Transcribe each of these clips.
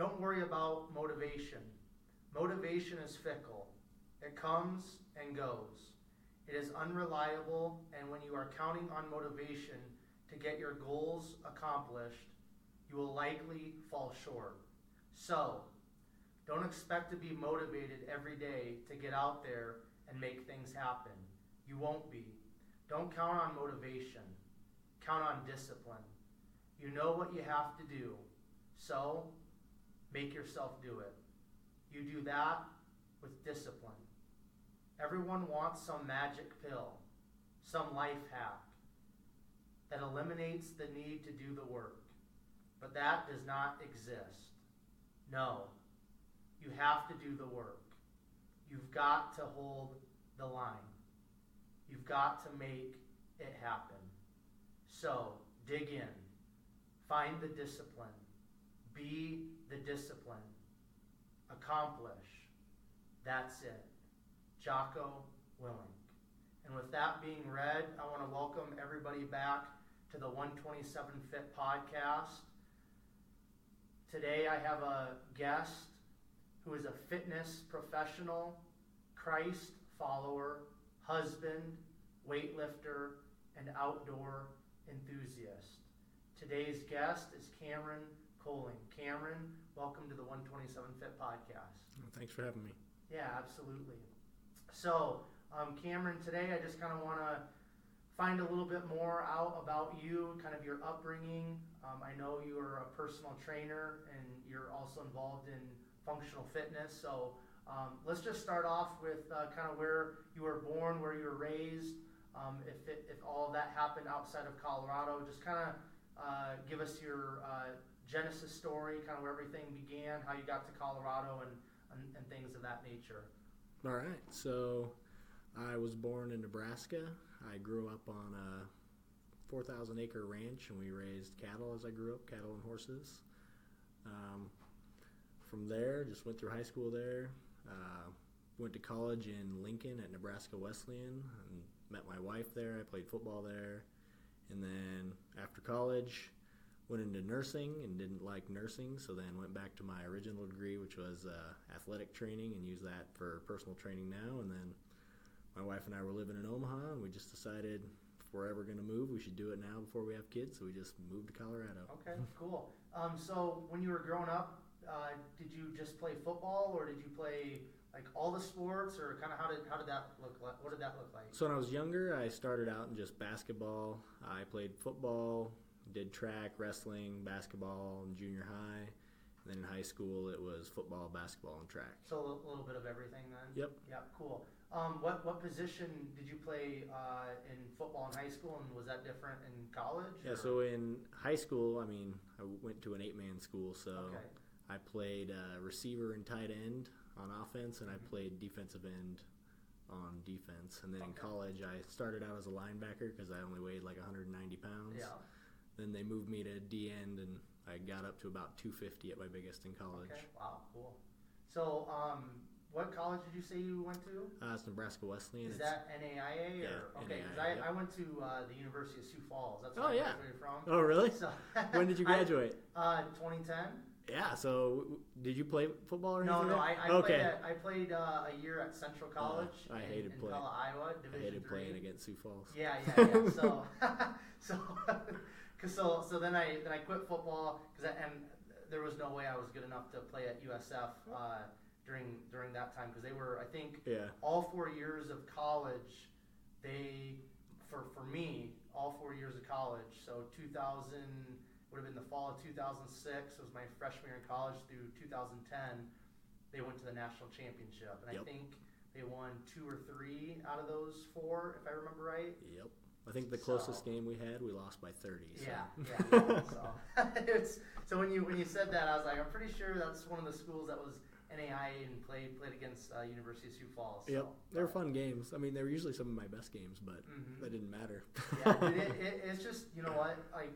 Don't worry about motivation. Motivation is fickle. It comes and goes. It is unreliable, and when you are counting on motivation to get your goals accomplished, you will likely fall short. So, don't expect to be motivated every day to get out there and make things happen. You won't be. Don't count on motivation. Count on discipline. You know what you have to do, so make yourself do it. You do that with discipline. Everyone wants some magic pill, some life hack that eliminates the need to do the work. But that does not exist. No, you have to do the work. You've got to hold the line. You've got to make it happen. So, dig in. Find the discipline. Be the discipline. Accomplish. That's it. Jocko Willink. And with that being read, I want to welcome everybody back to the 127 Fit podcast. Today I have a guest who is a fitness professional, Christ follower, husband, weightlifter, and outdoor enthusiast. Today's guest is Cameron Kolling. Cameron, welcome to the 127 Fit podcast. Thanks for having me. Yeah, absolutely. So, Cameron, today I just kind of want to find a little bit more out about you, kind of your upbringing. I know you are a personal trainer and you're also involved in functional fitness. So let's just start off with kind of where you were born, where you were raised. If all of that happened outside of Colorado, just kind of give us your Genesis story, kind of where everything began, how you got to Colorado and things of that nature. All right. So I was born in Nebraska. I grew up on a 4,000-acre ranch, and we raised cattle as I grew up, cattle and horses. From there, just went through high school there. Went to college in Lincoln at Nebraska Wesleyan and met my wife there. I played football there. And then after college, went into nursing and didn't like nursing, so then went back to my original degree, which was athletic training, and use that for personal training now. And then my wife and I were living in Omaha, and we just decided if we're ever going to move, we should do it now before we have kids, so we just moved to Colorado. Okay, cool. So when you were growing up, did you just play football, or did you play like all the sports, or kind of how did that look like? What did that look like? So when I was younger, I started out in just basketball. I played football, did track, wrestling, basketball in junior high. And then in high school, it was football, basketball, and track. So a little bit of everything then? Yep. Yeah, cool. What position did you play in football in high school, and was that different in college? Yeah, so in high school, I went to an 8-man school, so okay. I played receiver and tight end on offense, and I played defensive end on defense. And then in college, I started out as a linebacker because I only weighed like 190 pounds. Yeah. Then they moved me to D-end, and I got up to about 250 at my biggest in college. Okay, wow, cool. So what college did you say you went to? It's Nebraska Wesleyan. Is that NAIA? Yeah, okay, because NAIA, I went to the University of Sioux Falls. That's where you're from. Oh, really? So, when did you graduate? 2010. Yeah, so did you play football or anything? No, I played a year at Central College in Pella, Iowa. I hated playing against Sioux Falls. Yeah. So then I quit football and there was no way I was good enough to play at USF during that time, because they were, I think, all 4 years of college. For me, all 4 years of college. So 2000 would have been the fall of 2006. Was my freshman year in college through 2010. They went to the national championship, and I think they won 2 or 3 out of those 4, if I remember right. Yep. I think the closest game we had, we lost by 30. So. Yeah. So when you said that, I was like, I'm pretty sure that's one of the schools that was NAIA and played against University of Sioux Falls. Yep, they were fun games. I mean, they were usually some of my best games, but that didn't matter. Yeah, it's just, you know what, like,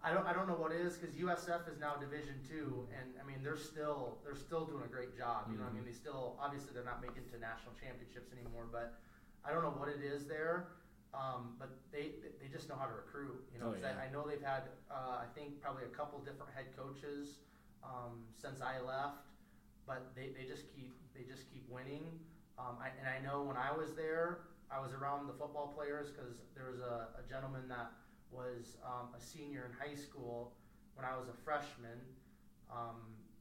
I don't know what it is, because USF is now Division II, and I mean they're still doing a great job. You know what I mean? They still, obviously they're not making it to national championships anymore, but I don't know what it is there. But they just know how to recruit. You know, I know they've had I think probably a couple different head coaches since I left, but they just keep winning. And I know when I was there, I was around the football players because there was a gentleman that was a senior in high school when I was a freshman,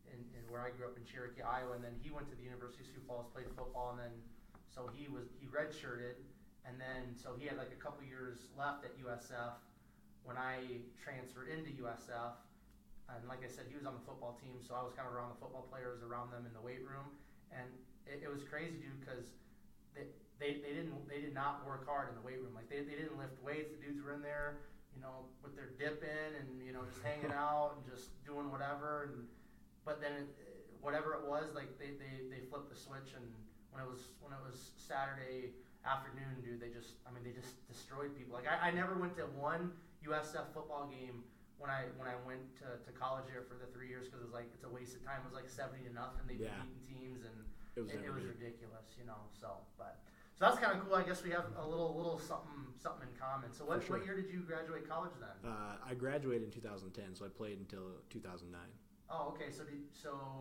in where I grew up in Cherokee, Iowa, and then he went to the University of Sioux Falls, played football, and then so he redshirted, and then so he had like a couple years left at USF when I transferred into USF. And like I said, he was on the football team, so I was kind of around the football players, around them in the weight room, and it was crazy, dude, because they did not work hard in the weight room. Like they didn't lift weights. The dudes were in there, with their dip in and just hanging out and just doing whatever. But then whatever it was, like they flipped the switch, and when it was Saturday afternoon, dude, they just destroyed people. Like I never went to one USF football game when I went to college there for the 3 years because it was like it's a waste of time. It was like 70-0. They'd be beating teams, and it was ridiculous, So that's kind of cool. I guess we have a little something in common. So what year did you graduate college then? I graduated in 2010, so I played until 2009. Oh, okay. So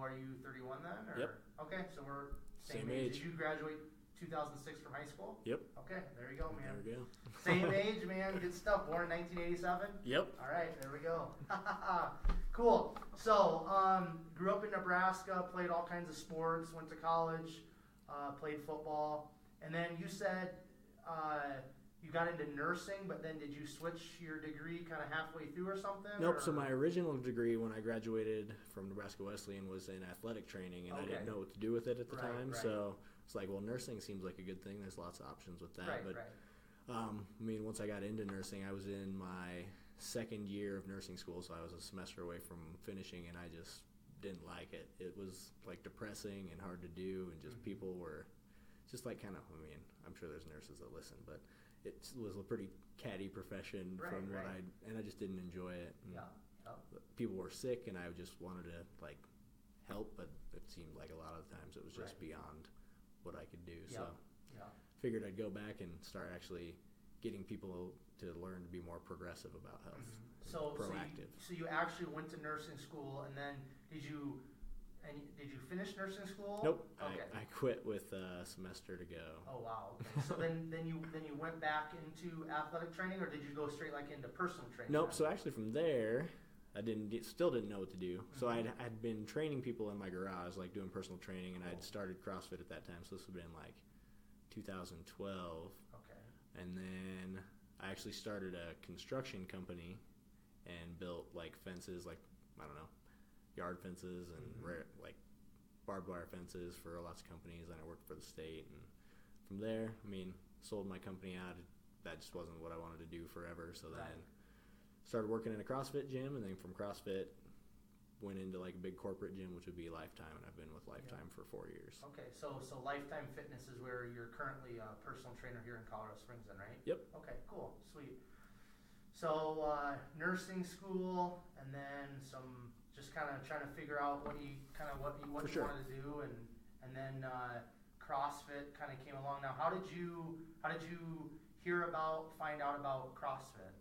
are you 31 then? Or? Yep. Okay, so we're same age. Did you graduate 2006 from high school? Yep. Okay, there we go, man. There we go. Same age, man. Good stuff. Born in 1987? Yep. All right, there we go. Cool. So, grew up in Nebraska, played all kinds of sports, went to college, played football, and then you said you got into nursing, but then did you switch your degree kind of halfway through or something? Nope. Or? So my original degree when I graduated from Nebraska Wesleyan was in athletic training, and I didn't know what to do with it at the time. Right. So it's like, well, nursing seems like a good thing. There's lots of options with that. Right. Once I got into nursing, I was in my second year of nursing school, so I was a semester away from finishing, and I just didn't like it. It was like depressing and hard to do, and just people were just like I'm sure there's nurses that listen, but it was a pretty catty profession and I just didn't enjoy it. People were sick, and I just wanted to help, but it seemed like a lot of times it was just beyond what I could do. So figured I'd go back and start actually getting people to learn to be more progressive about health. Proactive. So you actually went to nursing school, and then did you finish nursing school? Nope. Okay. I quit with a semester to go. Oh wow. Okay. So then you went back into athletic training, or did you go straight into personal training? Nope. So actually from there, I still didn't know what to do. So I'd been training people in my garage, like doing personal training, and I'd started CrossFit at that time. So this would have been like 2012. Okay. And then I actually started a construction company and built fences, yard fences and barbed wire fences for lots of companies. And I worked for the state, and from there, sold my company out. That just wasn't what I wanted to do forever. So then started working in a CrossFit gym, and then from CrossFit went into a big corporate gym, which would be Lifetime, and I've been with Lifetime for 4 years. Okay, so Lifetime Fitness is where you're currently a personal trainer here in Colorado Springs, then, right? Yep. Okay, cool, sweet. So nursing school, and then some just kind of trying to figure out what you wanted to do, and then CrossFit kind of came along. Now, how did you find out about CrossFit?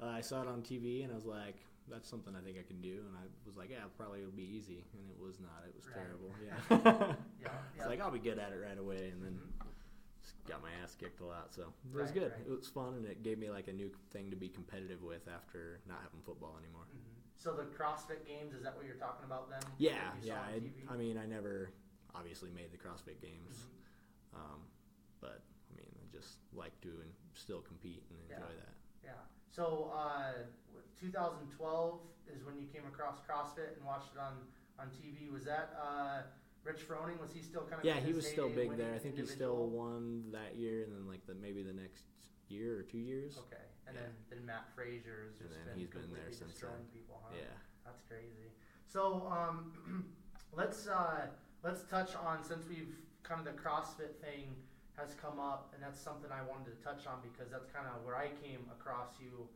I saw it on TV, and I was like, that's something I think I can do. And I was like, yeah, probably it'll be easy. And it was not. It was terrible. Yeah. It's like, I'll be good at it right away. And then just got my ass kicked a lot. So it was good. Right. It was fun, and it gave me a new thing to be competitive with after not having football anymore. Mm-hmm. So the CrossFit Games, is that what you're talking about then? Yeah. I never obviously made the CrossFit Games. But, I just like to and still compete and enjoy that. Yeah. So 2012 is when you came across CrossFit and watched it on TV. Was that Rich Froning? Was he still kind of? Yeah, he was still big there. I think he still won that year, and then maybe the next year or 2 years. Okay, and then Matt Frazier has just he's been there since then. People, huh? Yeah, that's crazy. So let's touch on, since we've kind of the CrossFit thing has come up, and that's something I wanted to touch on because that's kind of where I came across you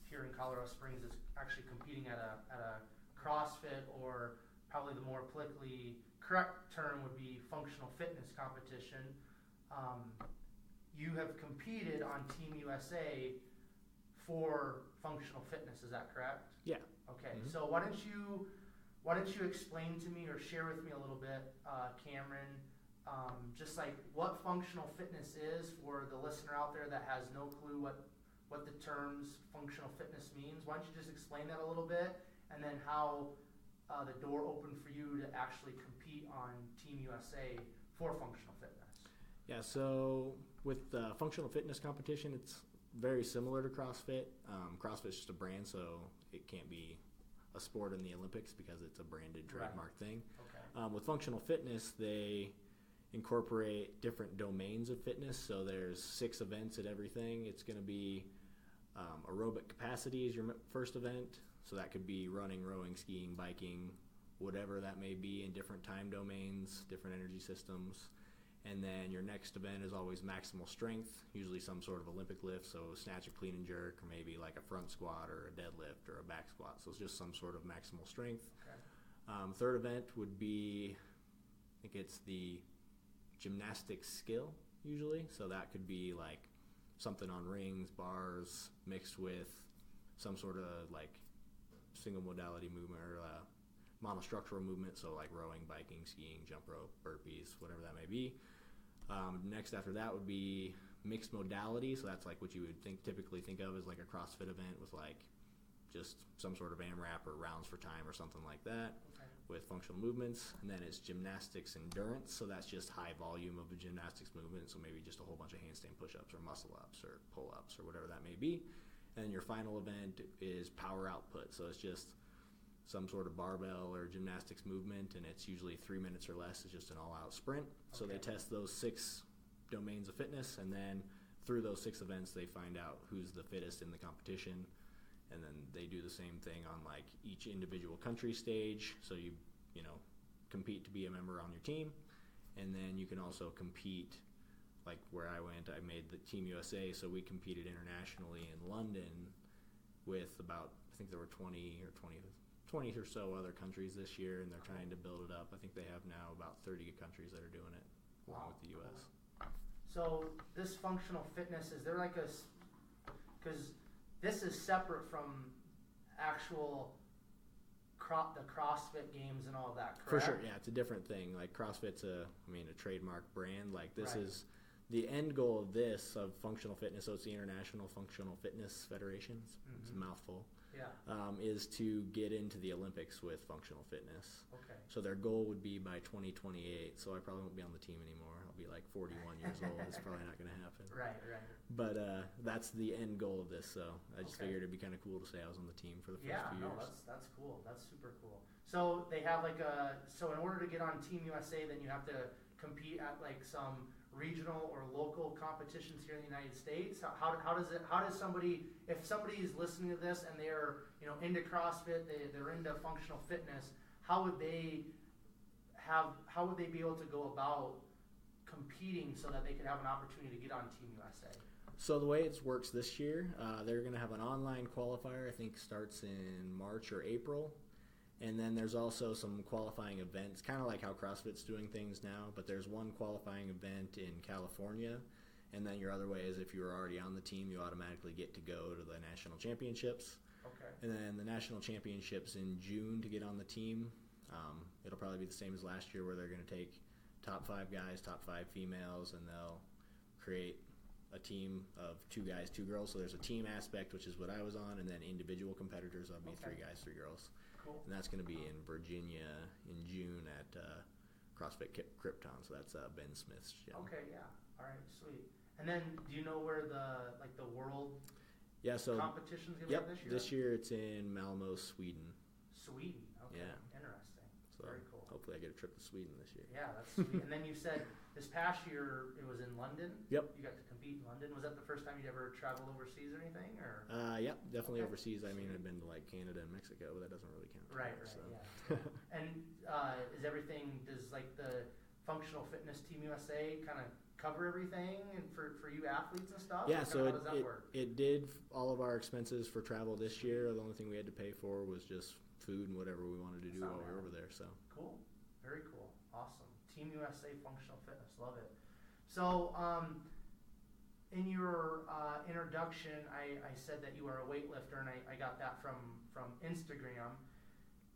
here in Colorado Springs, is actually competing at a CrossFit, or probably the more politically correct term would be functional fitness competition. You have competed on Team USA for functional fitness, is that correct? Yeah. Okay, so why don't you why don't you explain to me or share with me a little bit, Cameron, just like what functional fitness is for the listener out there that has no clue what the terms functional fitness means. Why don't you just explain that a little bit, and then how the door opened for you to actually compete on Team USA for functional fitness? Yeah, so with the functional fitness competition, it's very similar to CrossFit. CrossFit's just a brand, so it can't be a sport in the Olympics because it's a branded trademark thing. Okay. With functional fitness, they incorporate different domains of fitness. So there's 6 events at everything. It's going to be aerobic capacity is your first event. So that could be running, rowing, skiing, biking, whatever that may be in different time domains, different energy systems. And then your next event is always maximal strength, usually some sort of Olympic lift, so snatch, a clean and jerk, or maybe like a front squat or a deadlift or a back squat. So it's just some sort of maximal strength. Okay. Third event would be, I think it's the gymnastics skill usually. So that could be like something on rings, bars, mixed with some sort of like single modality movement or monostructural movement, so like rowing, biking, skiing, jump rope, burpees, whatever that may be. Next after that would be mixed modality, so that's like what you would typically think of as like a CrossFit event with like just some sort of AMRAP or rounds for time or something like that. Okay. With functional movements. And then it's gymnastics endurance, so that's just high volume of a gymnastics movement, so maybe just a whole bunch of handstand push-ups or muscle ups or pull-ups or whatever that may be. And then your final event is power output, so it's just some sort of barbell or gymnastics movement, and it's usually 3 minutes or less. It's just an all-out sprint. So they test those 6 domains of fitness, and then through those 6 events they find out who's the fittest in the competition, and then they do the same thing on like each individual country stage. So you compete to be a member on your team, and then you can also compete. Like where I went, I made the Team USA, so we competed internationally in London with about, I think there were 20 or so other countries this year, and they're trying to build it up. I think they have now about 30 countries that are doing it, along with the U.S. So this functional fitness, is there like because this is separate from actual the CrossFit games and all of that, correct? For sure, yeah, it's a different thing. Like CrossFit's a trademark brand. Like this is the end goal of this, of functional fitness, so it's the International Functional Fitness Federation. It's a mouthful. Yeah. Is to get into the Olympics with functional fitness. Okay. So their goal would be by 2028. So I probably won't be on the team anymore. I'll be like 41 years old. It's probably not going to happen. Right. But that's the end goal of this. So I just figured it'd be kind of cool to say I was on the team for the first few years. Yeah, that's cool. That's super cool. So they have like so in order to get on Team USA, then you have to compete at like some regional or local competitions here in the United States. How does somebody, if somebody is listening to this and they're into CrossFit, they're into functional fitness, how would they be able to go about competing so that they could have an opportunity to get on Team USA? So the way it works this year, they're going to have an online qualifier. I think starts in March or April. And then there's also some qualifying events, kind of like how CrossFit's doing things now, but there's one qualifying event in California, and then your other way is if you were already on the team, you automatically get to go to the national championships. Okay. And then the national championships in June to get on the team. It'll probably be the same as last year, where they're going to take top 5 guys, top 5 females, and they'll create a team of 2 guys, 2 girls. So there's a team aspect, which is what I was on, and then individual competitors, that'll be 3 guys, 3 girls. Cool. And that's going to be in Virginia in June at CrossFit Krypton. So that's Ben Smith's gym. Okay, yeah. All right, sweet. And then, do you know where the world competition's going to be this year? This year it's in Malmö, Sweden. Sweden. Okay. Yeah. Interesting. So very cool. Hopefully I get a trip to Sweden this year. Yeah, that's sweet. And then you said this past year it was in London. Yep. You got to compete in London. Was that the first time you'd ever traveled overseas or anything? Or? Yep, definitely overseas. I mean, I've been to like Canada and Mexico, but that doesn't really count. Right, so. yeah. And does like the functional fitness Team USA kind of cover everything and for you athletes and stuff? Yeah, so how does that work? It did all of our expenses for travel this year. The only thing we had to pay for was just food and whatever we wanted to do while we were over there. So cool, very cool, awesome. Team USA Functional Fitness, love it. So in your introduction, I said that you are a weightlifter, and I got that from Instagram.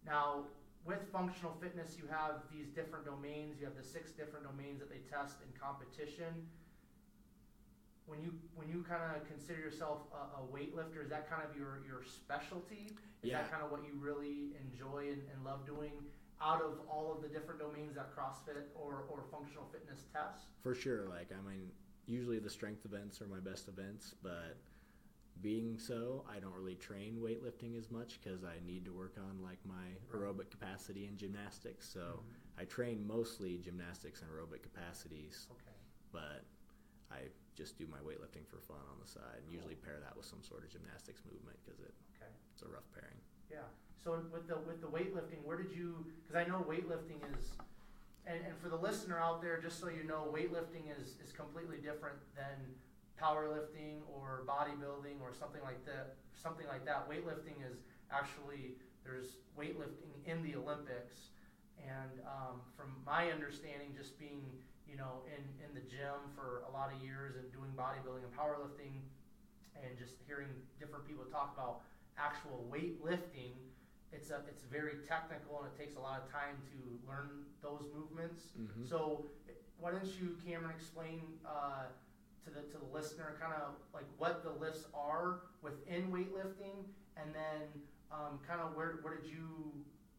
Now, with functional fitness, you have these different domains. You have the 6 different domains that they test in competition. When you kind of consider yourself a weightlifter, is that kind of your specialty? Is that kind of what you really enjoy and love doing out of all of the different domains that CrossFit or functional fitness tests? For sure. Like, I mean, usually the strength events are my best events, but being so, I don't really train weightlifting as much because I need to work on like my aerobic capacity and gymnastics. So I train mostly gymnastics and aerobic capacities, but I just do my weightlifting for fun on the side, and usually pair that with some sort of gymnastics movement because it's a rough pairing. Yeah. So with the weightlifting, where did you? Because I know weightlifting is, and for the listener out there, just so you know, weightlifting is completely different than powerlifting or bodybuilding or something like that. Weightlifting is actually, there's weightlifting in the Olympics, and from my understanding, just being in the gym for a lot of years and doing bodybuilding and powerlifting, and just hearing different people talk about actual weightlifting, it's very technical and it takes a lot of time to learn those movements. So why don't you, Cameron, explain to the listener kind of like what the lifts are within weightlifting, and then kind of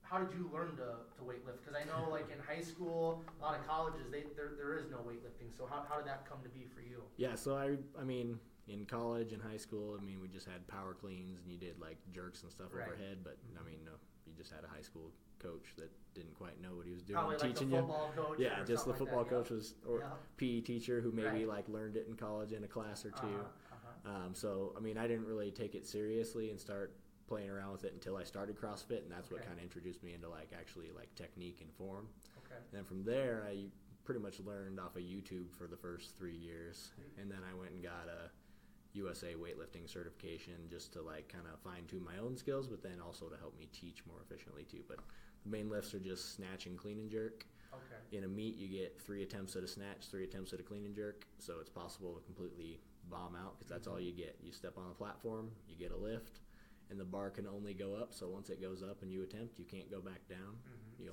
how did you learn to weightlift? Because I know like in high school, a lot of colleges, there is no weightlifting. So how did that come to be for you? Yeah, so I mean, in college and high school, I mean, we just had power cleans and you did like jerks and stuff overhead. But I mean, no, you just had a high school coach that didn't quite know what he was doing, probably teaching like the football coach. Yeah, just the football coach was, or PE teacher who maybe Right. like learned it in college in a class or two. So I mean, I didn't really take it seriously and start playing around with it until I started CrossFit, and that's what kind of introduced me into like actually like technique and form. And then from there, I pretty much learned off of YouTube for the first 3 years, and then I went and got a USA weightlifting certification just to like kind of fine tune my own skills, but then also to help me teach more efficiently too. But the main lifts are just snatch and clean and jerk. In a meet, you get 3 attempts at a snatch, 3 attempts at a clean and jerk, so it's possible to completely bomb out because that's all you get. You step on the platform, you get a lift, and the bar can only go up. So once it goes up and you attempt, you can't go back down.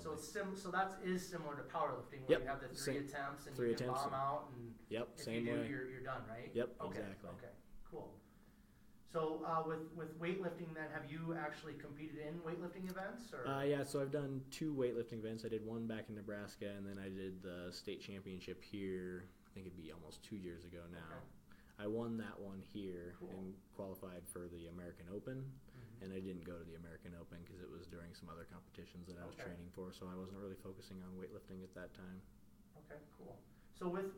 So that is similar to powerlifting, where you have the 3 attempts and you can bomb out, and if you do, you're done, right? Exactly. Okay, cool. So with weightlifting, then, have you actually competed in weightlifting events? Or? Yeah, so I've done 2 weightlifting events. I did one back in Nebraska, and then I did the state championship here. I think it'd be almost 2 years ago now. I won that one here and qualified for the American Open, and I didn't go to the American Open because it was during some other competitions that I was training for, so I wasn't really focusing on weightlifting at that time. Okay, cool. So with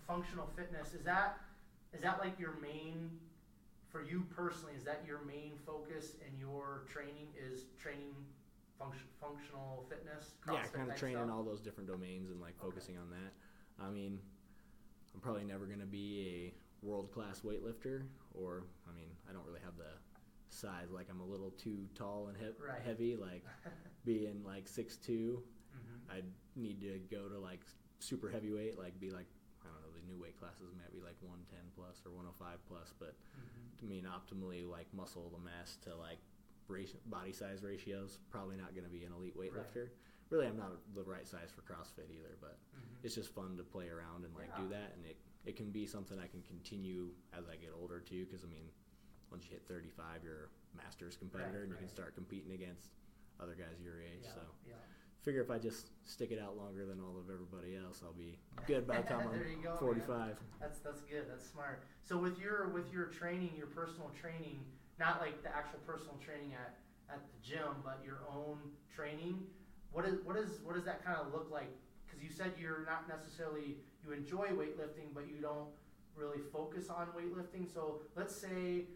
functional fitness, is that like your main, for you personally, is that your main focus in your training, is training functional fitness? Yeah, kind of training all those different domains and like focusing on that. I mean, I'm probably never going to be a world-class weightlifter, or, I mean, I don't really have the size, like I'm a little too tall and heavy, like being like 6'2", I'd need to go to like super heavyweight, like be like, I don't know, the new weight classes might be like 110 plus or 105 plus, but to me, optimally like muscle the mass to like body size ratios, probably not going to be an elite weightlifter. Really, I'm not the right size for CrossFit either, but it's just fun to play around and like do that, and it can be something I can continue as I get older too, because I mean, once you hit 35, you're a masters competitor, and you can start competing against other guys your age. So figure if I just stick it out longer than all of everybody else, I'll be good by the time I'm 45. Man. That's good. That's smart. So with your training, your personal training, not like the actual personal training at the gym, but your own training, what does that kind of look like? Because you said you're not necessarily, you enjoy weightlifting, but you don't really focus on weightlifting. So let's say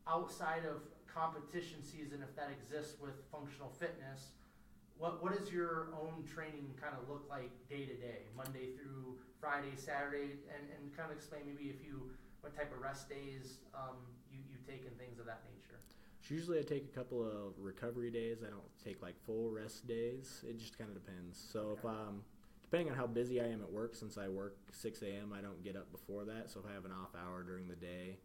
outside of competition season, if that exists with functional fitness, what does your own training kind of look like day to day, Monday through Friday, Saturday, and kind of explain maybe what type of rest days you take and things of that nature? Usually I take a couple of recovery days. I don't take like full rest days. It just kind of depends. So if depending on how busy I am at work, since I work 6 a.m., I don't get up before that. So if I have an off hour during the day,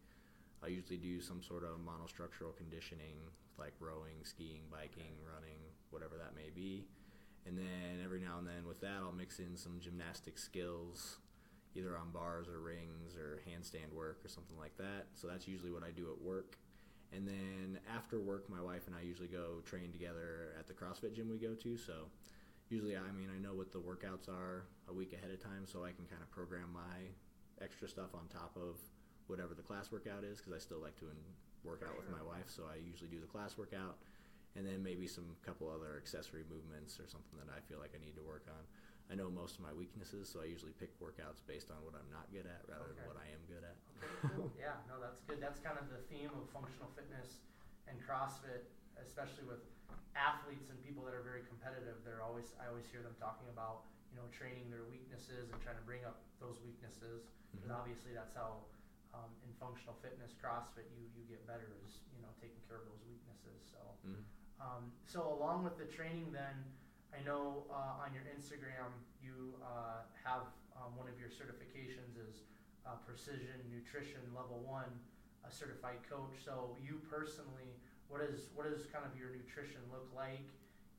I usually do some sort of monostructural conditioning, like rowing, skiing, biking, running, whatever that may be. And then every now and then with that, I'll mix in some gymnastic skills, either on bars or rings or handstand work or something like that. So that's usually what I do at work. And then after work, my wife and I usually go train together at the CrossFit gym we go to. So usually, I know what the workouts are a week ahead of time, so I can kind of program my extra stuff on top of whatever the class workout is, because I still like to work out with my wife. So I usually do the class workout, and then maybe some couple other accessory movements or something that I feel like I need to work on. I know most of my weaknesses, so I usually pick workouts based on what I'm not good at rather than what I am good at. Okay, cool. Yeah, no, that's good. That's kind of the theme of functional fitness and CrossFit, especially with athletes and people that are very competitive. I always hear them talking about, training their weaknesses and trying to bring up those weaknesses. Because obviously that's how in functional fitness, CrossFit, you get better is, taking care of those weaknesses. So, so along with the training then, I know on your Instagram you have one of your certifications is Precision Nutrition Level 1, a certified coach. So you personally, what does kind of your nutrition look like?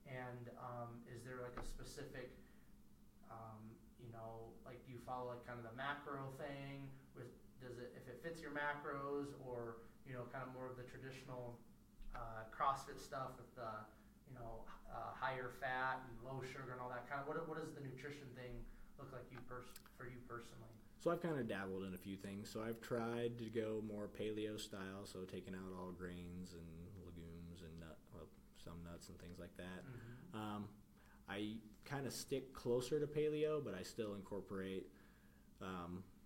And is there like a specific, like do you follow like kind of the macro thing? If it fits your macros, or kind of more of the traditional CrossFit stuff with the higher fat and low sugar and all that kind of, what does the nutrition thing look like for you personally? So I've kind of dabbled in a few things. So I've tried to go more paleo style, so taking out all grains and legumes and some nuts and things like that. I kind of stick closer to paleo, but I still incorporate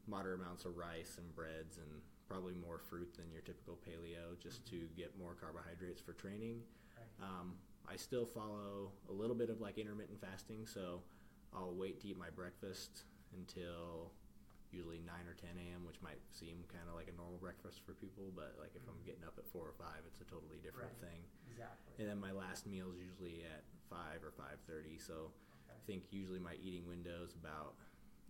moderate amounts of rice and breads and probably more fruit than your typical paleo, just to get more carbohydrates for training. Right. I still follow a little bit of like intermittent fasting, so I'll wait to eat my breakfast until usually 9 or 10 a.m., which might seem kind of like a normal breakfast for people, but like if I'm getting up at 4 or 5, it's a totally different thing. Exactly. And then my last meal is usually at 5 or 5:30, so I think usually my eating window is about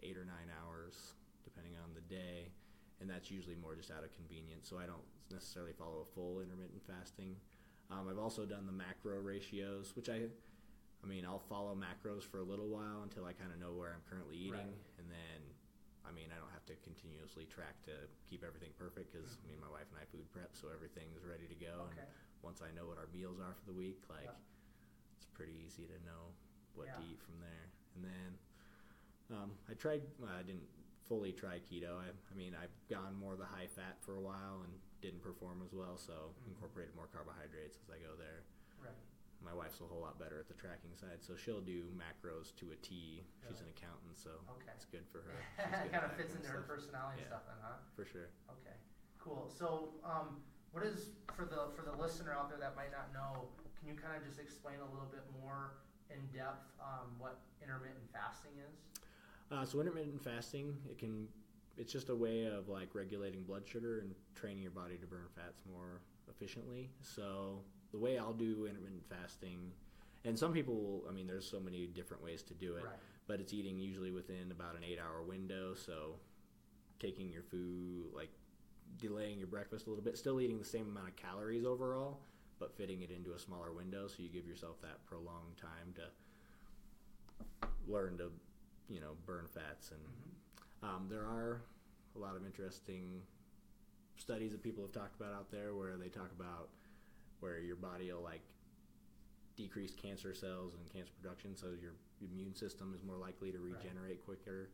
8 or 9 hours, depending on the day, and that's usually more just out of convenience, so I don't necessarily follow a full intermittent fasting. I've also done the macro ratios, which I'll follow macros for a little while until I kind of know where I'm currently eating, and then I don't have to continuously track to keep everything perfect, because me and my wife and I food prep, so everything's ready to go. And once I know what our meals are for the week, it's pretty easy to know what to eat from there. And then I didn't fully try keto. I've gone more the high fat for a while and didn't perform as well, so incorporated more carbohydrates as I go there. Right. My wife's a whole lot better at the tracking side, so she'll do macros to a T. She's an accountant, so it's good for her. It kind of fits into her personality and stuff then, huh? For sure. Okay, cool. So what is, for the listener out there that might not know, can you kind of just explain a little bit more in depth what intermittent fasting is? So intermittent fasting, it's just a way of like regulating blood sugar and training your body to burn fats more efficiently. So the way I'll do intermittent fasting, and some people, there's so many different ways to do it, but it's eating usually within about an 8-hour window. So taking your food, like delaying your breakfast a little bit, still eating the same amount of calories overall, but fitting it into a smaller window, so you give yourself that prolonged time to learn to burn fats. And there are a lot of interesting studies that people have talked about out there, where they talk about where your body will like decrease cancer cells and cancer production, so your immune system is more likely to regenerate quicker.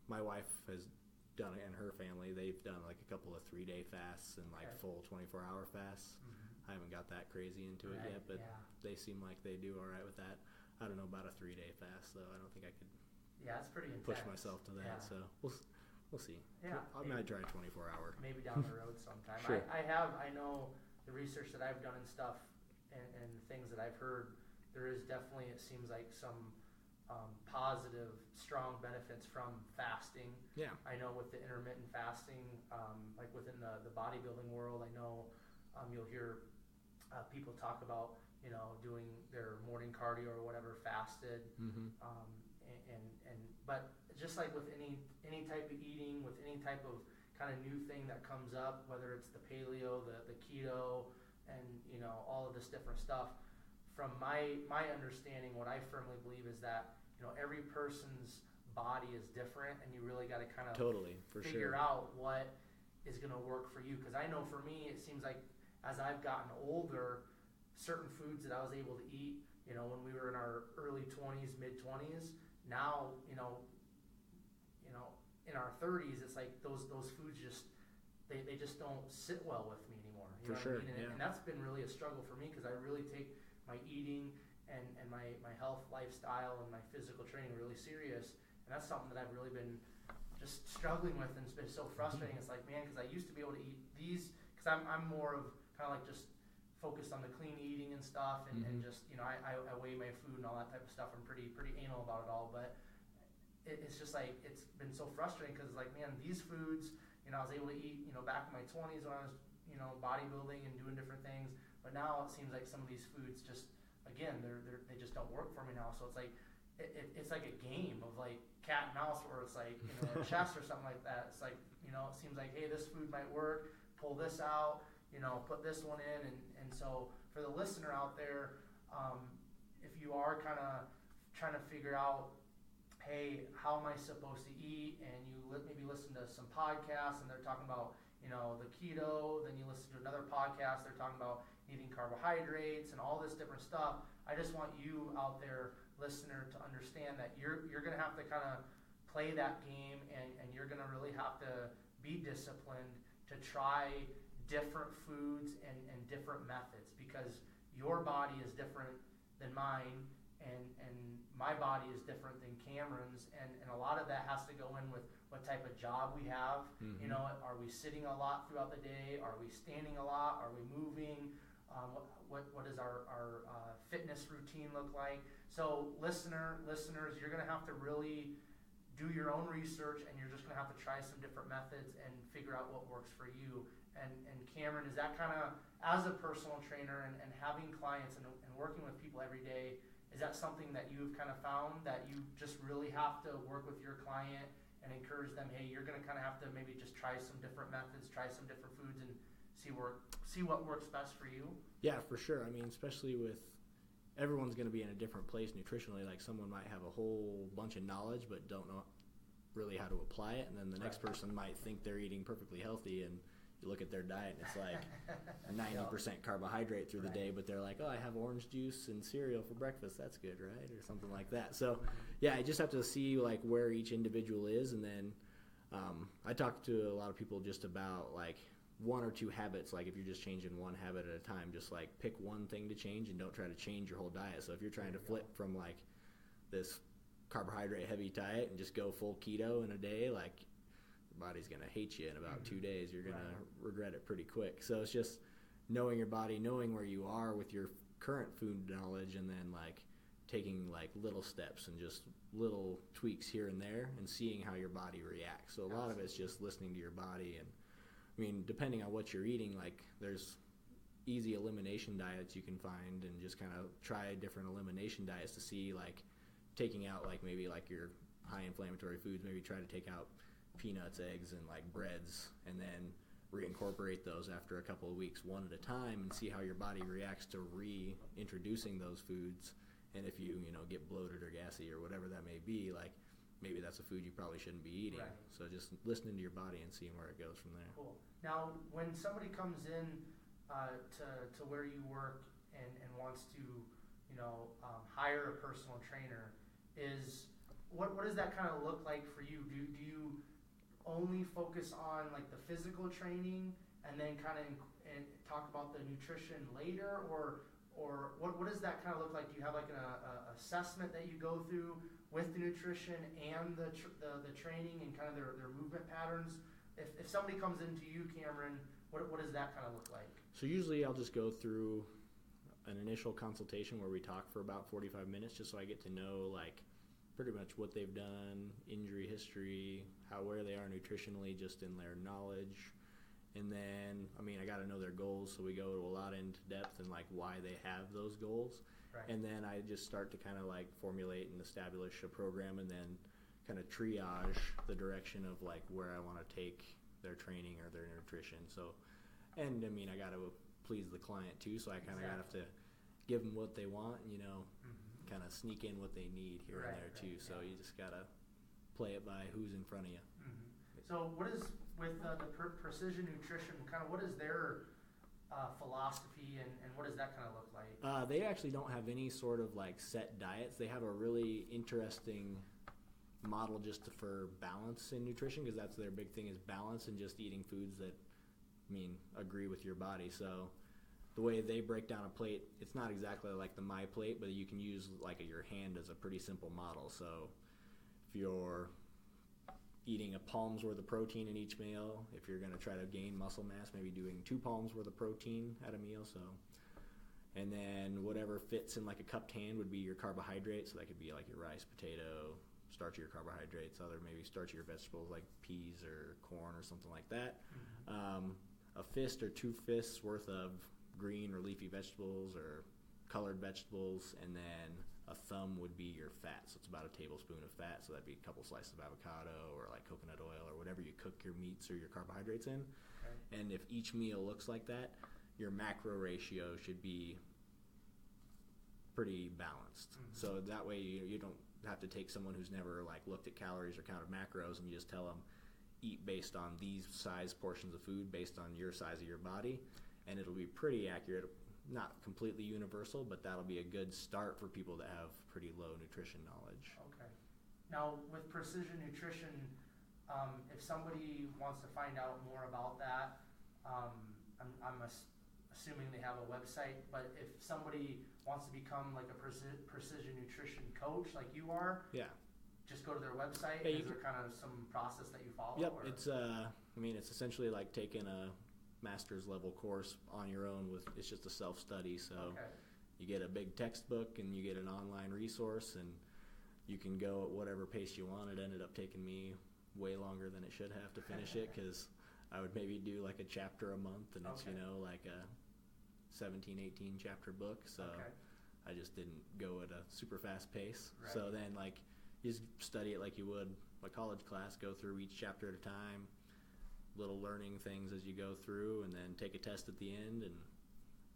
My wife has done it, and her family, they've done like a couple of 3-day fasts and like full 24-hour fasts. I haven't got that crazy into it yet, but they seem like they do all right with that. I don't know about a 3-day fast though. I don't think I could it's pretty intense. Push myself to that, so we'll see. I might try 24-hour. Maybe down the road sometime. Sure. I know the research that I've done and stuff, and things that I've heard, there is definitely, it seems like, some positive, strong benefits from fasting. Yeah. I know with the intermittent fasting, like within the bodybuilding world, I know you'll hear people talk about, doing their morning cardio or whatever fasted. But just like with any type of eating, with any type of kind of new thing that comes up, whether it's the paleo, the keto, and all of this different stuff. From my understanding, what I firmly believe is that every person's body is different, and you really got to kind of figure out what is going to work for you. Because I know for me, it seems like as I've gotten older, certain foods that I was able to eat, when we were in our early 20s, mid 20s, now, in our 30s, it's like those foods they just don't sit well with me anymore. You know what I mean? And that's been really a struggle for me, because I really take my eating and my health lifestyle and my physical training really serious. And that's something that I've really been just struggling with, and it's been so frustrating. It's like, man, because I used to be able to eat these, because I'm more of kind of like just focused on the clean eating and stuff, and just, I weigh my food and all that type of stuff. I'm pretty anal about it all, but it's just like, it's been so frustrating, because like, man, these foods, I was able to eat, back in my 20s when I was, bodybuilding and doing different things, but now it seems like some of these foods just, again, they just don't work for me now. So it's like, it's like a game of like cat and mouse, where it's like, chess or something like that. It's like, it seems like, hey, this food might work, pull this out, put this one in. And so for the listener out there, if you are kind of trying to figure out, hey, how am I supposed to eat? And you maybe listen to some podcasts and they're talking about, the keto, then you listen to another podcast, they're talking about eating carbohydrates and all this different stuff. I just want you out there, listener, to understand that you're going to have to kind of play that game, and you're going to really have to be disciplined to try different foods and different methods, because your body is different than mine, and my body is different than Cameron's, and a lot of that has to go in with what type of job we have. Are we sitting a lot throughout the day? Are we standing a lot? Are we moving? What does our fitness routine look like? So listeners, you're going to have to really do your own research, and you're just going to have to try some different methods and figure out what works for you. And Cameron, is that kind of, as a personal trainer and having clients and working with people every day, is that something that you've kind of found, that you just really have to work with your client and encourage them, hey, you're going to kind of have to maybe just try some different methods, try some different foods, and see what works best for you? Yeah, for sure. I mean, especially with everyone's going to be in a different place nutritionally. Like, someone might have a whole bunch of knowledge but don't know really how to apply it, and then the next person might think they're eating perfectly healthy, and you look at their diet and it's like 90% carbohydrate through the day, but they're like, oh, I have orange juice and cereal for breakfast, that's good, right? Or something like that. So yeah, I just have to see like where each individual is, and then I talk to a lot of people just about like one or two habits. Like, if you're just changing one habit at a time, just like pick one thing to change and don't try to change your whole diet. So if you're trying to flip from like this carbohydrate heavy diet and just go full keto in a day, like, your body's going to hate you in about 2 days. You're going to regret it pretty quick. So it's just knowing your body, knowing where you are with your current food knowledge, and then like taking like little steps and just little tweaks here and there and seeing how your body reacts. So a lot of it's just listening to your body. And I mean, depending on what you're eating, like, there's easy elimination diets you can find, and just kind of try different elimination diets to see, like, taking out like maybe like your high inflammatory foods, maybe try to take out peanuts, eggs, and like breads, and then reincorporate those after a couple of weeks one at a time, and see how your body reacts to reintroducing those foods. And if you get bloated or gassy or whatever that may be, like, maybe that's a food you probably shouldn't be eating. Right. So just listening to your body and seeing where it goes from there. Cool. Now, when somebody comes in to where you work and wants to hire a personal trainer, what does that kind of look like for you? Do you only focus on like the physical training and then kind of and talk about the nutrition later, or what does that kind of look like? Do you have like an assessment that you go through with the nutrition and the training and kind of their movement patterns? If somebody comes into you, Cameron, what does that kind of look like? So usually I'll just go through an initial consultation where we talk for about 45 minutes, just so I get to know like pretty much what they've done, injury history, where they are nutritionally, just in their knowledge. And then, I mean, I got to know their goals, so we go a lot into depth and like why they have those goals. Right. And then I just start to kind of like formulate and establish a program, and then kind of triage the direction of like where I want to take their training or their nutrition. So, and I mean, I got to please the client too. So I kind of have to give them what they want and, kind of sneak in what they need here and there too. So you just got to play it by who's in front of you. So what is, with the precision nutrition, kind of what is their philosophy and what does that kind of look like? They actually don't have any sort of like set diets. They have a really interesting model just for balance in nutrition, because that's their big thing, is balance and just eating foods that agree with your body. So the way they break down a plate, it's not exactly like the My Plate, but you can use like your hand as a pretty simple model. So if you're eating a palm's worth of protein in each meal, if you're going to try to gain muscle mass, maybe doing 2 palms worth of protein at a meal. So, and then whatever fits in like a cupped hand would be your carbohydrates. So that could be like your rice, potato, starchier carbohydrates, other maybe starchier vegetables like peas or corn or something like that. A fist or 2 fists worth of green or leafy vegetables or colored vegetables, and then a thumb would be your fat. So it's about a tablespoon of fat. So that'd be a couple slices of avocado or like coconut oil or whatever you cook your meats or your carbohydrates in. And if each meal looks like that, your macro ratio should be pretty balanced. So that way you don't have to take someone who's never like looked at calories or counted macros and you just tell them eat based on these size portions of food based on your size of your body, and it'll be pretty accurate. Not completely universal, but that'll be a good start for people that have pretty low nutrition knowledge. Okay. Now, with precision nutrition, if somebody wants to find out more about that, I'm assuming they have a website, but if somebody wants to become like a precision nutrition coach like you are, just go to their website. Is there kind of some process that you follow? Yep, or? It's essentially like taking a master's level course on your own. It's just a self-study, so you get a big textbook and you get an online resource and you can go at whatever pace you want. It ended up taking me way longer than it should have to finish it, because I would maybe do like a chapter a month, and it's like a 17-18 chapter book, so I just didn't go at a super fast pace. So then like you just study it like you would a college class, go through each chapter at a time, little learning things as you go through, and then take a test at the end. And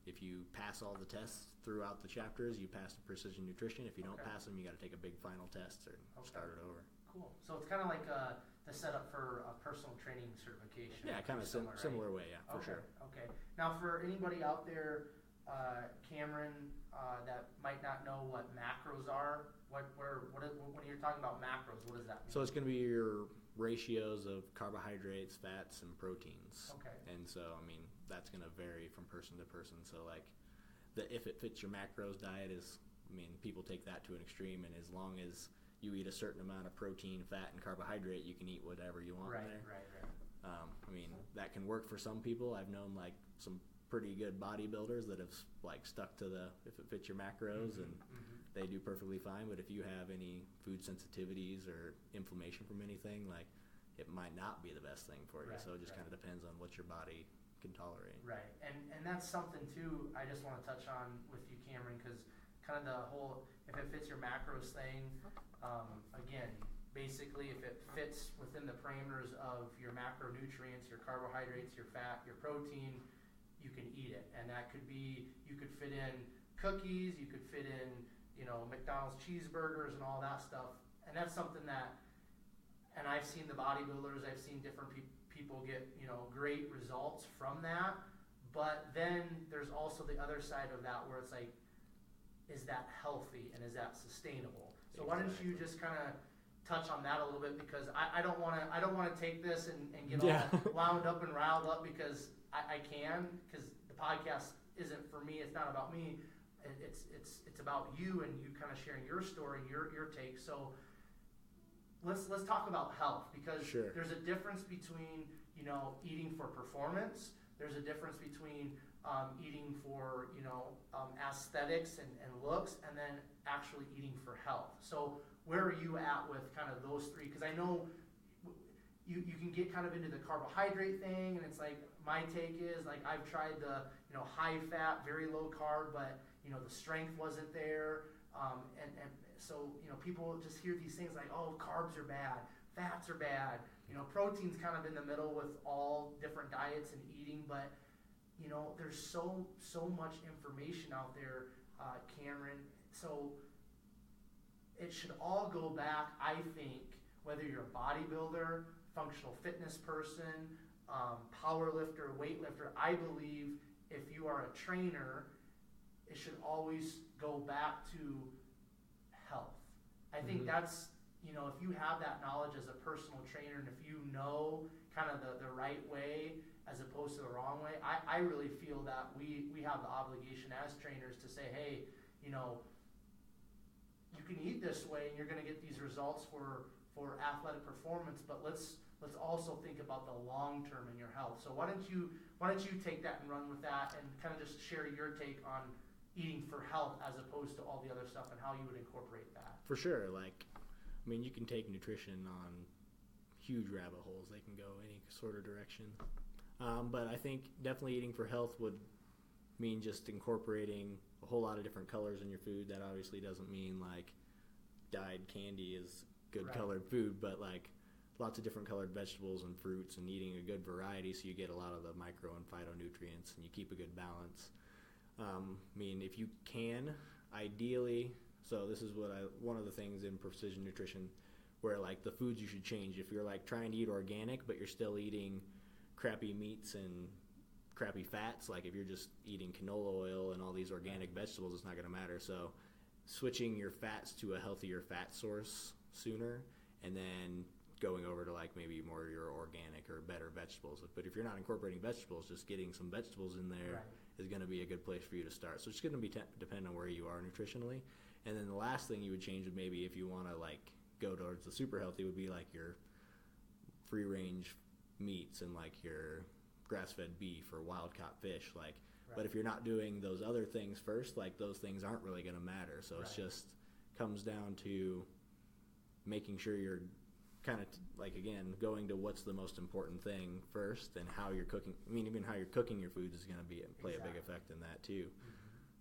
if you pass all the tests throughout the chapters, you pass the precision nutrition. If you don't pass them, you got to take a big final test or start it over. Cool. So it's kind of like the setup for a personal training certification. Yeah, kind of similar way, for sure. Okay. Now, for anybody out there, Cameron, that might not know what macros are, when you're talking about macros, what does that mean? So it's going to be your ratios of carbohydrates, fats, and proteins. And so, that's going to vary from person to person. So, like, if it fits your macros diet is, people take that to an extreme, and as long as you eat a certain amount of protein, fat, and carbohydrate, you can eat whatever you want there. That can work for some people. I've known, like, some pretty good bodybuilders that have, like, stuck to if it fits your macros, and they do perfectly fine. But if you have any food sensitivities or inflammation from anything, like, it might not be the best thing for you. So it just kind of depends on what your body can tolerate. Right. And that's something too I just want to touch on with you, Cameron, because kind of the whole if it fits your macros thing, again, basically if it fits within the parameters of your macronutrients, your carbohydrates, your fat, your protein, you can eat it. And that could be, you could fit in cookies, you could fit in McDonald's cheeseburgers and all that stuff. And that's something that, and I've seen the bodybuilders, I've seen different people get, great results from that. But then there's also the other side of that where it's like, is that healthy and is that sustainable? So why don't you just kind of touch on that a little bit, because I don't want to take this and get all wound up and riled up, because I can, because the podcast isn't for me. It's not about me. It's about you and you kind of sharing your story, your take. So let's talk about health, because there's a difference between eating for performance. There's a difference between eating for aesthetics and looks, and then actually eating for health. So where are you at with kind of those three? Because I know you can get kind of into the carbohydrate thing, and it's like my take is like I've tried the high fat, very low carb, but the strength wasn't there, and so people just hear these things like, oh, carbs are bad, fats are bad, protein's kind of in the middle with all different diets and eating. But there's so much information out there, Cameron. So it should all go back, I think, whether you're a bodybuilder, functional fitness person, power lifter, weightlifter. I believe if you are a trainer, it should always go back to health. I think that's, if you have that knowledge as a personal trainer, and if you know kind of the right way as opposed to the wrong way, I really feel that we have the obligation as trainers to say, hey, you can eat this way and you're going to get these results for athletic performance, but let's also think about the long term in your health. So why don't you take that and run with that and kind of just share your take on eating for health as opposed to all the other stuff and how you would incorporate that? For sure. You can take nutrition on huge rabbit holes. They can go any sort of direction. But I think definitely eating for health would mean just incorporating a whole lot of different colors in your food. That obviously doesn't mean dyed candy is good colored food, but lots of different colored vegetables and fruits, and eating a good variety so you get a lot of the micro and phytonutrients and you keep a good balance. If you can, ideally, so this is one of the things in precision nutrition where the foods you should change. If you're trying to eat organic but you're still eating crappy meats and crappy fats, if you're just eating canola oil and all these organic vegetables, it's not going to matter. So switching your fats to a healthier fat source sooner, and then going over to maybe more your organic or better vegetables. But if you're not incorporating vegetables, just getting some vegetables in there is going to be a good place for you to start. So it's going to be depend on where you are nutritionally. And then the last thing you would change would maybe if you want to go towards the super healthy would be your free range meats and your grass-fed beef or wild-caught fish. But if you're not doing those other things first, those things aren't really going to matter. So it's just comes down to making sure you're kind of again going to what's the most important thing first, and how you're cooking. Even how you're cooking your foods is going to play a big effect in that too.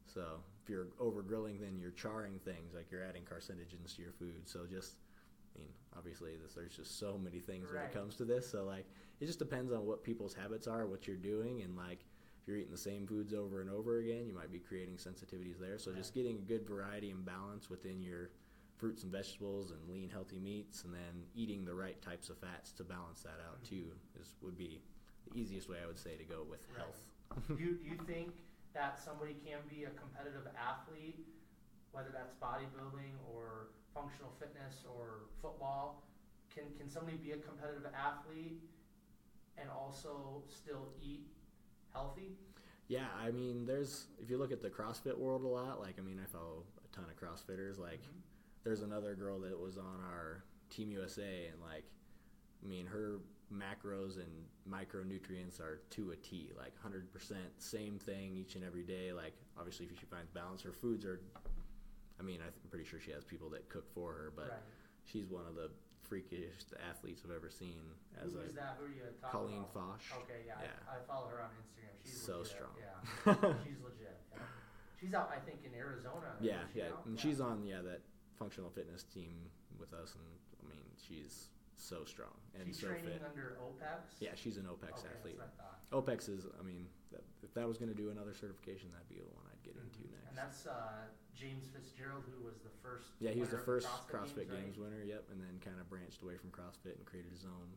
So if you're over grilling, then you're charring things, you're adding carcinogens to your food. So just obviously there's just so many things when it comes to this. So it just depends on what people's habits are, what you're doing, and if you're eating the same foods over and over again, you might be creating sensitivities there. So just getting a good variety and balance within your fruits and vegetables and lean, healthy meats, and then eating the right types of fats to balance that out too would be the easiest way I would say to go with health. Do you think that somebody can be a competitive athlete, whether that's bodybuilding or functional fitness or football? Can somebody be a competitive athlete and also still eat healthy? Yeah, if you look at the CrossFit world a lot, I follow a ton of CrossFitters. There's another girl that was on our Team USA, and her macros and micronutrients are to a T, 100%, same thing each and every day. Obviously, if she finds balance, her foods are, I'm pretty sure she has people that cook for her, but she's one of the freakiest athletes I've ever seen. Who is that? Who are you talking Kolling about? Okay, yeah. I follow her on Instagram. She's so legit. strong. Yeah, she's legit. Yeah. She's out, I think, in Arizona. Yeah. And she's on that functional fitness team with us, and she's so strong and she's so fit. She's training under OPEX? Yeah, she's an OPEX athlete. That's what I thought. OPEX is, if that was going to do another certification, that'd be the one I'd get into next. And that's James Fitzgerald, who was the first. Yeah, he was the first CrossFit Games winner. Yep, and then kind of branched away from CrossFit and created his own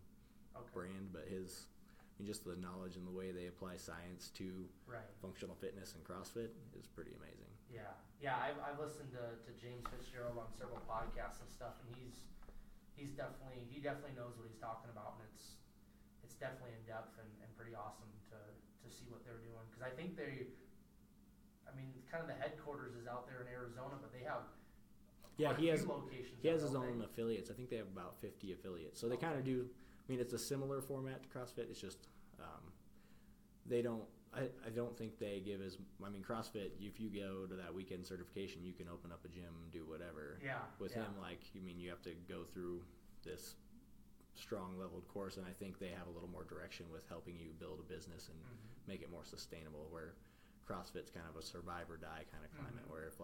brand. But just the knowledge and the way they apply science to functional fitness and CrossFit is pretty amazing. Yeah. I've listened to James Fitzgerald on several podcasts and stuff, and he definitely knows what he's talking about, and it's definitely in depth and pretty awesome to see what they're doing, because I think kind of the headquarters is out there in Arizona, but they have he has locations. He has his own affiliates. I think they have about 50 affiliates, so they kind of do. It's a similar format to CrossFit. It's just they don't. I don't think they give as. CrossFit. If you go to that weekend certification, you can open up a gym, do whatever. Yeah. With him, you have to go through this strong leveled course, and I think they have a little more direction with helping you build a business and make it more sustainable. Where CrossFit's kind of a survive or die kind of climate, where if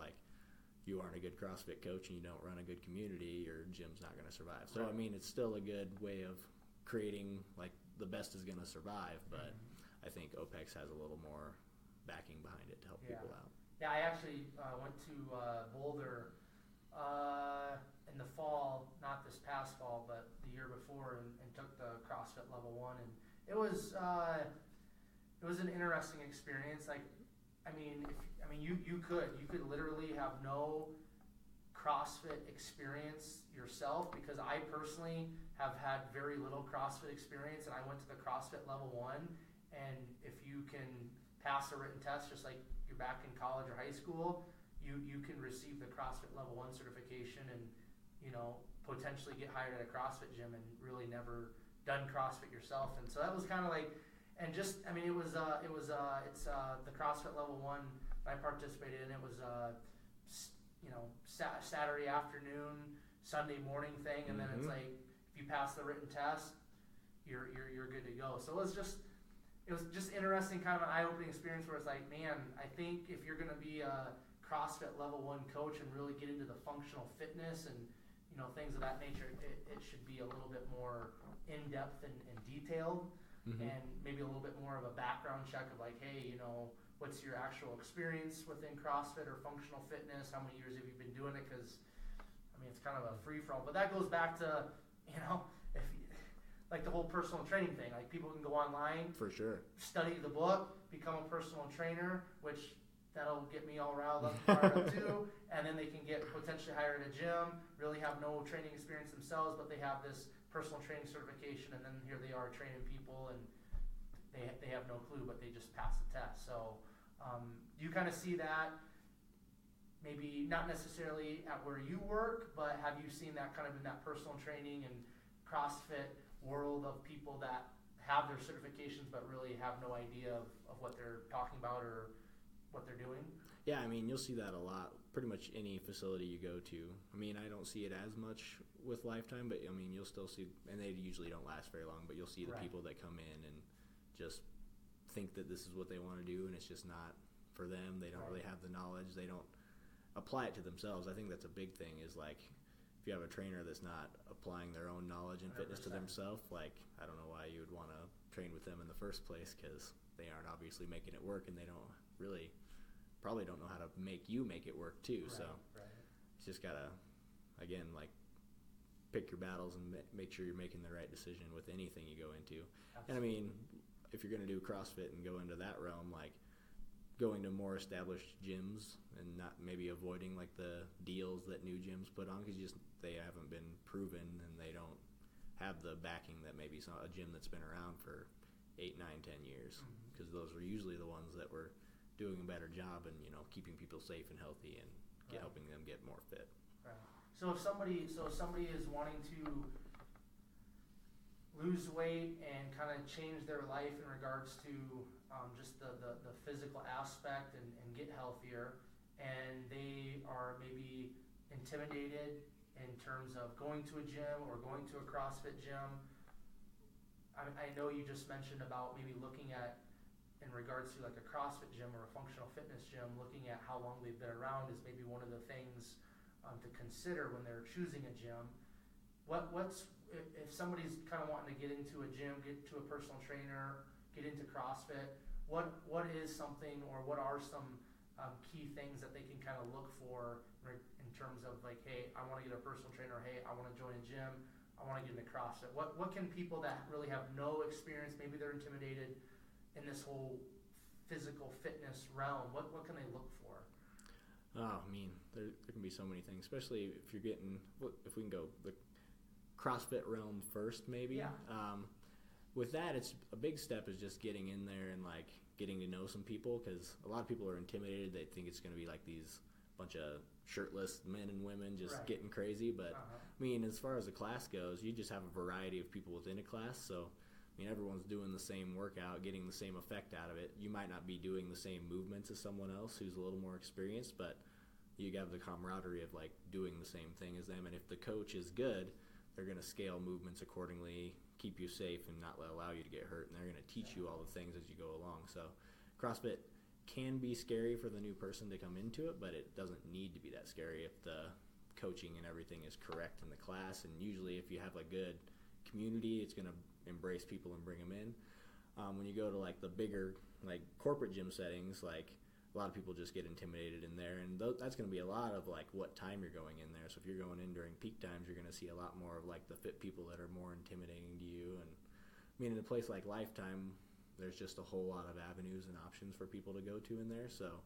you aren't a good CrossFit coach and you don't run a good community, your gym's not going to survive. So it's still a good way of creating the best is going to survive, but I think OPEX has a little more backing behind it to help people out. Yeah, I actually went to Boulder in the fall, not this past fall, but the year before, and took the CrossFit Level 1, and it was an interesting experience. Like, you could literally have no CrossFit experience yourself, because I personally have had very little CrossFit experience, and I went to the CrossFit Level 1, and if you can pass a written test just like you're back in college or high school, you can receive the CrossFit Level 1 certification and, potentially get hired at a CrossFit gym and really never done CrossFit yourself. And so that was kind of like, and just, it's the CrossFit Level 1 I participated in. It was Saturday afternoon, Sunday morning thing, and then it's like, if you pass the written test, you're good to go. So it was just interesting, kind of an eye-opening experience where it's like, man, I think if you're going to be a CrossFit Level 1 coach and really get into the functional fitness and things of that nature, it should be a little bit more in-depth and detailed, and maybe a little bit more of a background check of like, hey, what's your actual experience within CrossFit or functional fitness? How many years have you been doing it? Because it's kind of a free-for-all. But that goes back to like the whole personal training thing. Like, people can go online, for sure, study the book, become a personal trainer, which that'll get me all riled up and fired up too. And then they can get potentially hired at a gym, really have no training experience themselves, but they have this personal training certification, and then here they are training people, and they have no clue, but they just passed the test. So you kind of see that, maybe not necessarily at where you work, but have you seen that kind of in that personal training and CrossFit world of people that have their certifications but really have no idea of what they're talking about or what they're doing? Yeah, you'll see that a lot. Pretty much any facility you go to. I don't see it as much with Lifetime, but you'll still see, and they usually don't last very long, but you'll see the people that come in and just think that this is what they want to do, and it's just not for them. They don't really have the knowledge. They don't apply it to themselves. I think that's a big thing, is like, if you have a trainer that's not applying their own knowledge and fitness 100%. To themselves, like, I don't know why you would want to train with them in the first place, because they aren't obviously making it work, and they don't really probably don't know how to make you make it work too. So it's just gotta, again, like, pick your battles and make sure you're making the right decision with anything you go into. Absolutely. And if you're going to do CrossFit and go into that realm, like, going to more established gyms and not maybe avoiding like the deals that new gyms put on, because they haven't been proven and they don't have the backing that maybe a gym that's been around for 8, 9, 10 years, because those were usually the ones that were doing a better job and keeping people safe and healthy and helping them get more fit. Right. So if somebody is wanting to lose weight and kind of change their life in regards to just the physical aspect and get healthier, and they are maybe intimidated in terms of going to a gym or going to a CrossFit gym, I know you just mentioned about maybe looking at, in regards to like a CrossFit gym or a functional fitness gym, looking at how long they've been around is maybe one of the things to consider when they're choosing a gym. What's if somebody's kind of wanting to get into a gym, get to a personal trainer, get into CrossFit, what is something, or what are some key things that they can kind of look for in terms of like, hey, I want to get a personal trainer, or hey, I want to join a gym, I want to get into CrossFit. What can people that really have no experience, maybe they're intimidated in this whole physical fitness realm, what can they look for? There can be so many things, especially if you're getting, if we can go the CrossFit realm first, maybe. Yeah. With that, it's a big step is just getting in there and like getting to know some people, because a lot of people are intimidated. They think it's going to be like these bunch of shirtless men and women just getting crazy. But as far as the class goes, you just have a variety of people within a class. So everyone's doing the same workout, getting the same effect out of it. You might not be doing the same movements as someone else who's a little more experienced, but you have the camaraderie of like doing the same thing as them. And if the coach is good, they're going to scale movements accordingly, keep you safe, and not allow you to get hurt. And they're going to teach you all the things as you go along. So CrossFit can be scary for the new person to come into it, but it doesn't need to be that scary if the coaching and everything is correct in the class. And usually if you have a good community, it's going to embrace people and bring them in. When you go to like the bigger like corporate gym settings, like a lot of people just get intimidated in there, and that's going to be a lot of like what time you're going in there. So if you're going in during peak times, you're going to see a lot more of like the fit people that are more intimidating to you. And I mean, in a place like Lifetime, there's just a whole lot of avenues and options for people to go to in there. So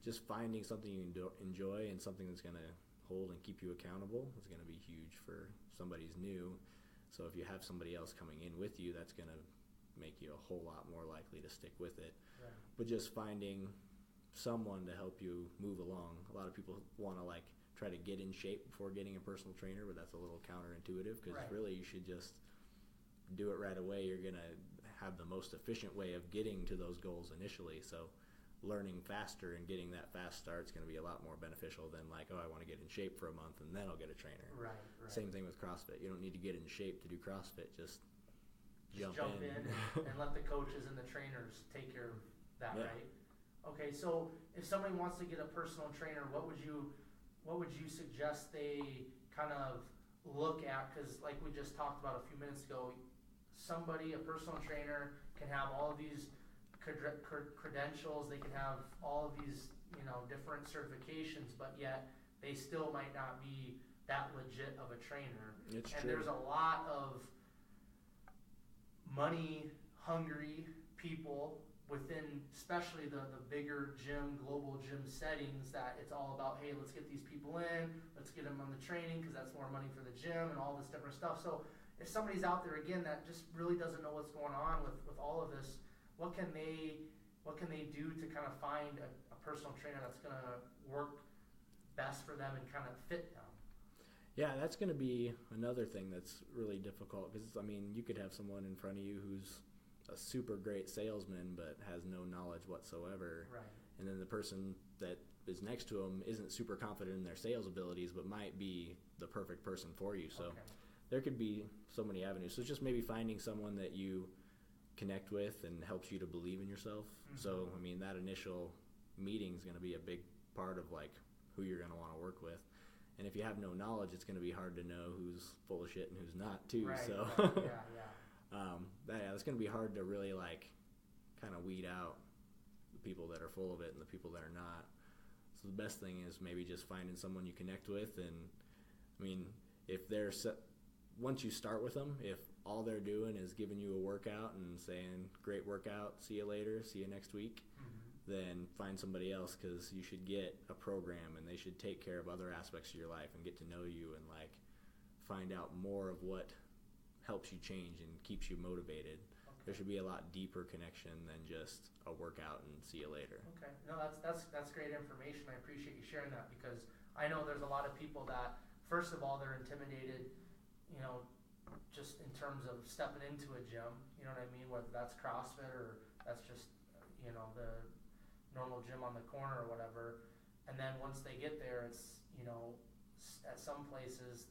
just finding something you enjoy and something that's going to hold and keep you accountable is going to be huge for somebody who's new. So if you have somebody else coming in with you, that's going to make you a whole lot more likely to stick with it. Right. But just finding someone to help you move along. A lot of people want to like try to get in shape before getting a personal trainer, but that's a little counterintuitive because really you should just do it right away. You're going to have the most efficient way of getting to those goals initially. So learning faster and getting that fast start is going to be a lot more beneficial than like, oh, I want to get in shape for a month and then I'll get a trainer. Right. Same thing with CrossFit. You don't need to get in shape to do CrossFit. Just jump in and let the coaches and the trainers take care of that, right? Okay, so if somebody wants to get a personal trainer, what would you suggest they kind of look at? Because like we just talked about a few minutes ago, a personal trainer can have all of these credentials, they can have all of these, different certifications, but yet they still might not be that legit of a trainer. It's and true. There's a lot of money-hungry people within especially the bigger global gym settings that it's all about, hey, let's get these people in, let's get them on the training because that's more money for the gym and all this different stuff. So if somebody's out there, again, that just really doesn't know what's going on with all of this, what can they do to kind of find a personal trainer that's going to work best for them and kind of fit them? Yeah, that's going to be another thing that's really difficult because, I mean, you could have someone in front of you who's a super great salesman but has no knowledge whatsoever. Right. And then the person that is next to him isn't super confident in their sales abilities but might be the perfect person for you. So there could be so many avenues. So just maybe finding someone that you connect with and helps you to believe in yourself. Mm-hmm. So, I mean, that initial meeting is going to be a big part of like who you're going to want to work with. And if you have no knowledge, it's going to be hard to know who's full of shit and who's not too. Right, so yeah. It's going to be hard to really like kind of weed out the people that are full of it and the people that are not. So the best thing is maybe just finding someone you connect with. And I mean, if they're once you start with them, if all they're doing is giving you a workout and saying, great workout, see you later, see you next week, then find somebody else, because you should get a program and they should take care of other aspects of your life and get to know you and like find out more of what helps you change and keeps you motivated. Okay. There should be a lot deeper connection than just a workout and see you later. Okay, no, that's great information. I appreciate you sharing that, because I know there's a lot of people that, first of all, they're intimidated, just in terms of stepping into a gym, you know what I mean, whether that's CrossFit or that's just, the normal gym on the corner or whatever. And then once they get there, it's, at some places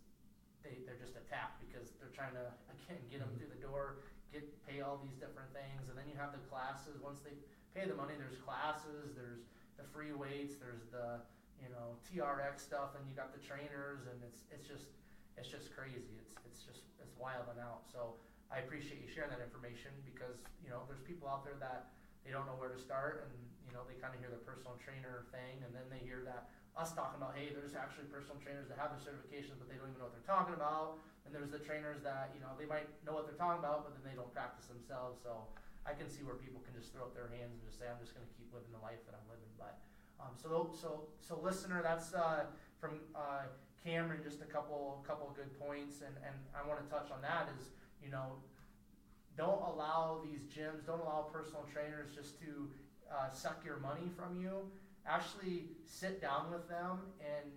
they're just attacked because they're trying to, again, get them through the door, pay all these different things. And then you have the classes. Once they pay the money, there's classes, there's the free weights, there's the, TRX stuff, and you got the trainers, and it's just crazy. It's wilding out. So I appreciate you sharing that information, because, there's people out there that they don't know where to start, and, they kind of hear the personal trainer thing, and then they hear that us talking about, hey, there's actually personal trainers that have their certifications, but they don't even know what they're talking about. And there's the trainers that, they might know what they're talking about, but then they don't practice themselves. So I can see where people can just throw up their hands and just say, I'm just going to keep living the life that I'm living. But so listener, that's from Cameron, just a couple good points, and I want to touch on that is, don't allow these gyms, don't allow personal trainers just to suck your money from you. Actually sit down with them and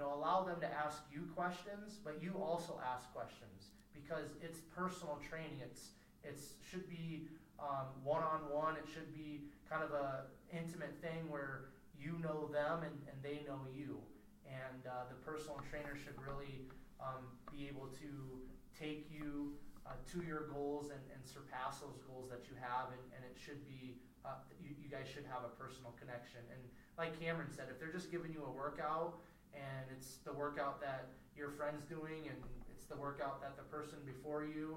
allow them to ask you questions, but you also ask questions, because it's personal training. It should be one-on-one. It should be kind of a intimate thing where you know them and they know you. And the personal trainer should really be able to take you to your goals and surpass those goals that you have, and it should be you guys should have a personal connection. And like Cameron said, if they're just giving you a workout and it's the workout that your friend's doing, and it's the workout that the person before you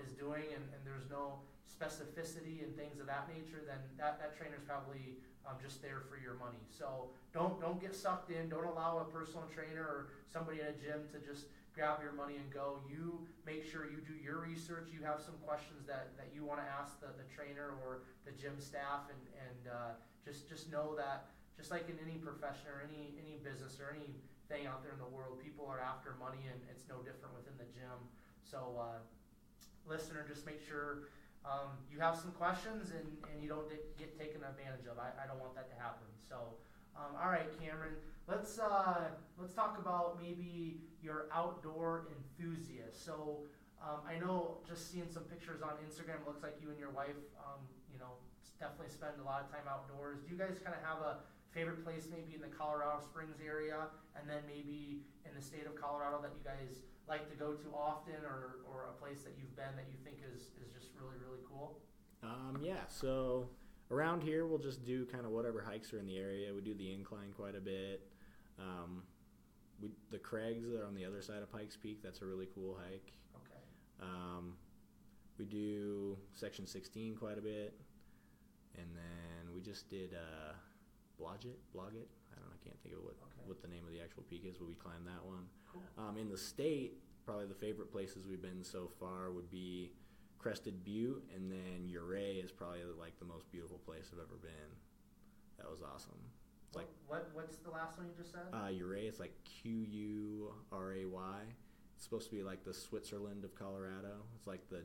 is doing, and there's no specificity and things of that nature, then that trainer's probably just there for your money. So don't get sucked in. Don't allow a personal trainer or somebody at a gym to just grab your money and go. You make sure you do your research. You have some questions that you want to ask the trainer or the gym staff, and just know that just like in any profession or any business or anything out there in the world, people are after money, and it's no different within the gym. So listener, just make sure you have some questions and you don't get taken advantage of. I don't want that to happen. So, all right, Cameron, let's talk about maybe your outdoor enthusiast. So, I know just seeing some pictures on Instagram, it looks like you and your wife, definitely spend a lot of time outdoors. Do you guys kind of have a favorite place maybe in the Colorado Springs area, and then maybe in the state of Colorado that you guys like to go to often, or a place that you've been that you think is just really, really cool? Yeah, so around here we'll just do kind of whatever hikes are in the area. We do the incline quite a bit. The crags that are on the other side of Pikes Peak, that's a really cool hike. Okay. We do Section 16 quite a bit. And then we just did Blodgett. I don't know, I can't think of what the name of the actual peak is, but we climbed that one. Cool. In the state, probably the favorite places we've been so far would be Crested Butte, and then Ouray is probably like the most beautiful place I've ever been. That was awesome. It's what's the last one you just said? Ouray, it's like Quray. It's supposed to be like the Switzerland of Colorado. It's like the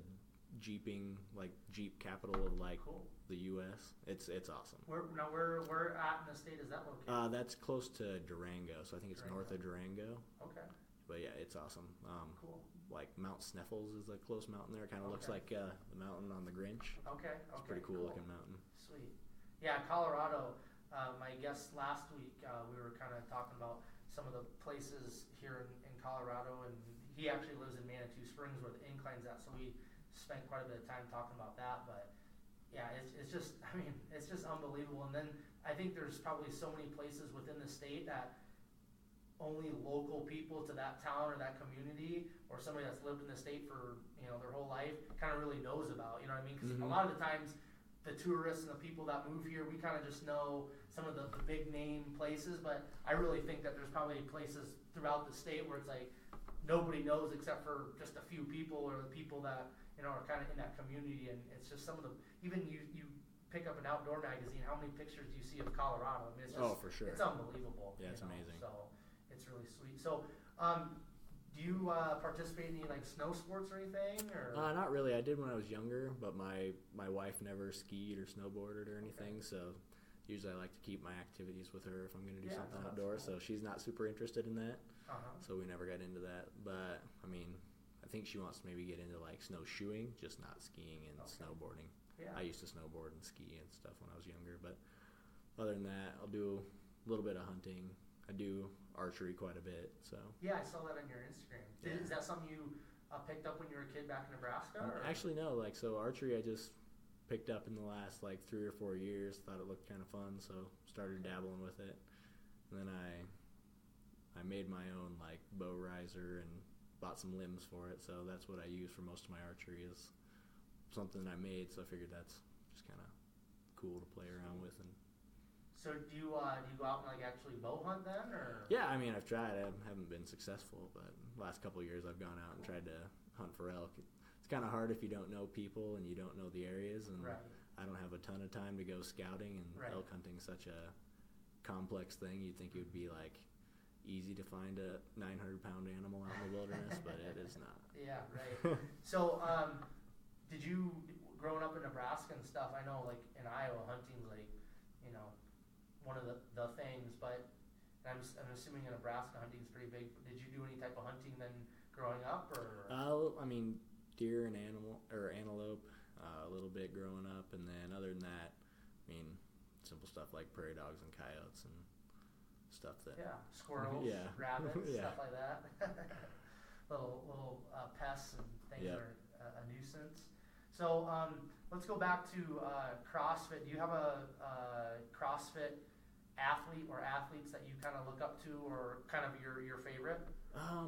Jeep capital of the U.S. It's awesome. Where at in the state is that located? That's close to Durango, so I think it's north of Durango. Okay. But yeah, it's awesome. Cool. Like Mount Sneffels is a close mountain there. It kind of looks like the mountain on the Grinch. Okay. It's a pretty cool looking mountain. Sweet. Yeah, Colorado. My guest last week, we were kind of talking about some of the places here in Colorado, and he actually lives in Manitou Springs where the incline's at, so we spent quite a bit of time talking about that. But yeah, it's just unbelievable. And then I think there's probably so many places within the state that only local people to that town or that community, or somebody that's lived in the state for their whole life, kind of really knows about. You know what I mean? Because a lot of the times, the tourists and the people that move here, we kind of just know some of the big name places. But I really think that there's probably places throughout the state where it's like nobody knows except for just a few people, or the people that are kind of in that community. And it's just some of the, even you pick up an outdoor magazine, how many pictures do you see of Colorado? I mean, it's just, for sure. It's unbelievable. Yeah, it's amazing. So it's really sweet. So, do you participate in any snow sports or anything? Or? Not really. I did when I was younger, but my wife never skied or snowboarded or anything. Okay. So usually I like to keep my activities with her if I'm going to do something outdoors. Cool. So she's not super interested in that. So we never got into that. But I mean, I think she wants to maybe get into snowshoeing, just not skiing and snowboarding. Yeah. I used to snowboard and ski and stuff when I was younger, but other than that, I'll do a little bit of hunting. I do archery quite a bit. So yeah, I saw that on your Instagram. Is that something you picked up when you were a kid back in Nebraska? Actually, no. So archery, I just picked up in the last 3 or 4 years. Thought it looked kind of fun, so started dabbling with it. And then I made my own bow riser and bought some limbs for it. So that's what I use for most of my archery, is something I made. So I figured that's just kind of cool to play around with. And so do you go out and actually bow hunt then, or? Yeah, I mean, I've tried. I haven't been successful, but the last couple of years I've gone out and tried to hunt for elk. It's kind of hard if you don't know people and you don't know the areas, and I don't have a ton of time to go scouting, and elk hunting is such a complex thing. You'd think it would be easy to find a 900-pound animal out in the wilderness, but it is not. Yeah, right. So, did you, growing up in Nebraska and stuff, I know in Iowa hunting's one of the things, but I'm assuming in Nebraska hunting's pretty big. Did you do any type of hunting then growing up, or? I mean, deer and antelope, a little bit growing up, and then other than that, I mean, simple stuff like prairie dogs and coyotes and stuff that. Yeah, squirrels, rabbits, stuff like that. little pests and things that are a nuisance. So let's go back to CrossFit. Do you have a CrossFit athlete or athletes that you kind of look up to, or kind of your favorite? I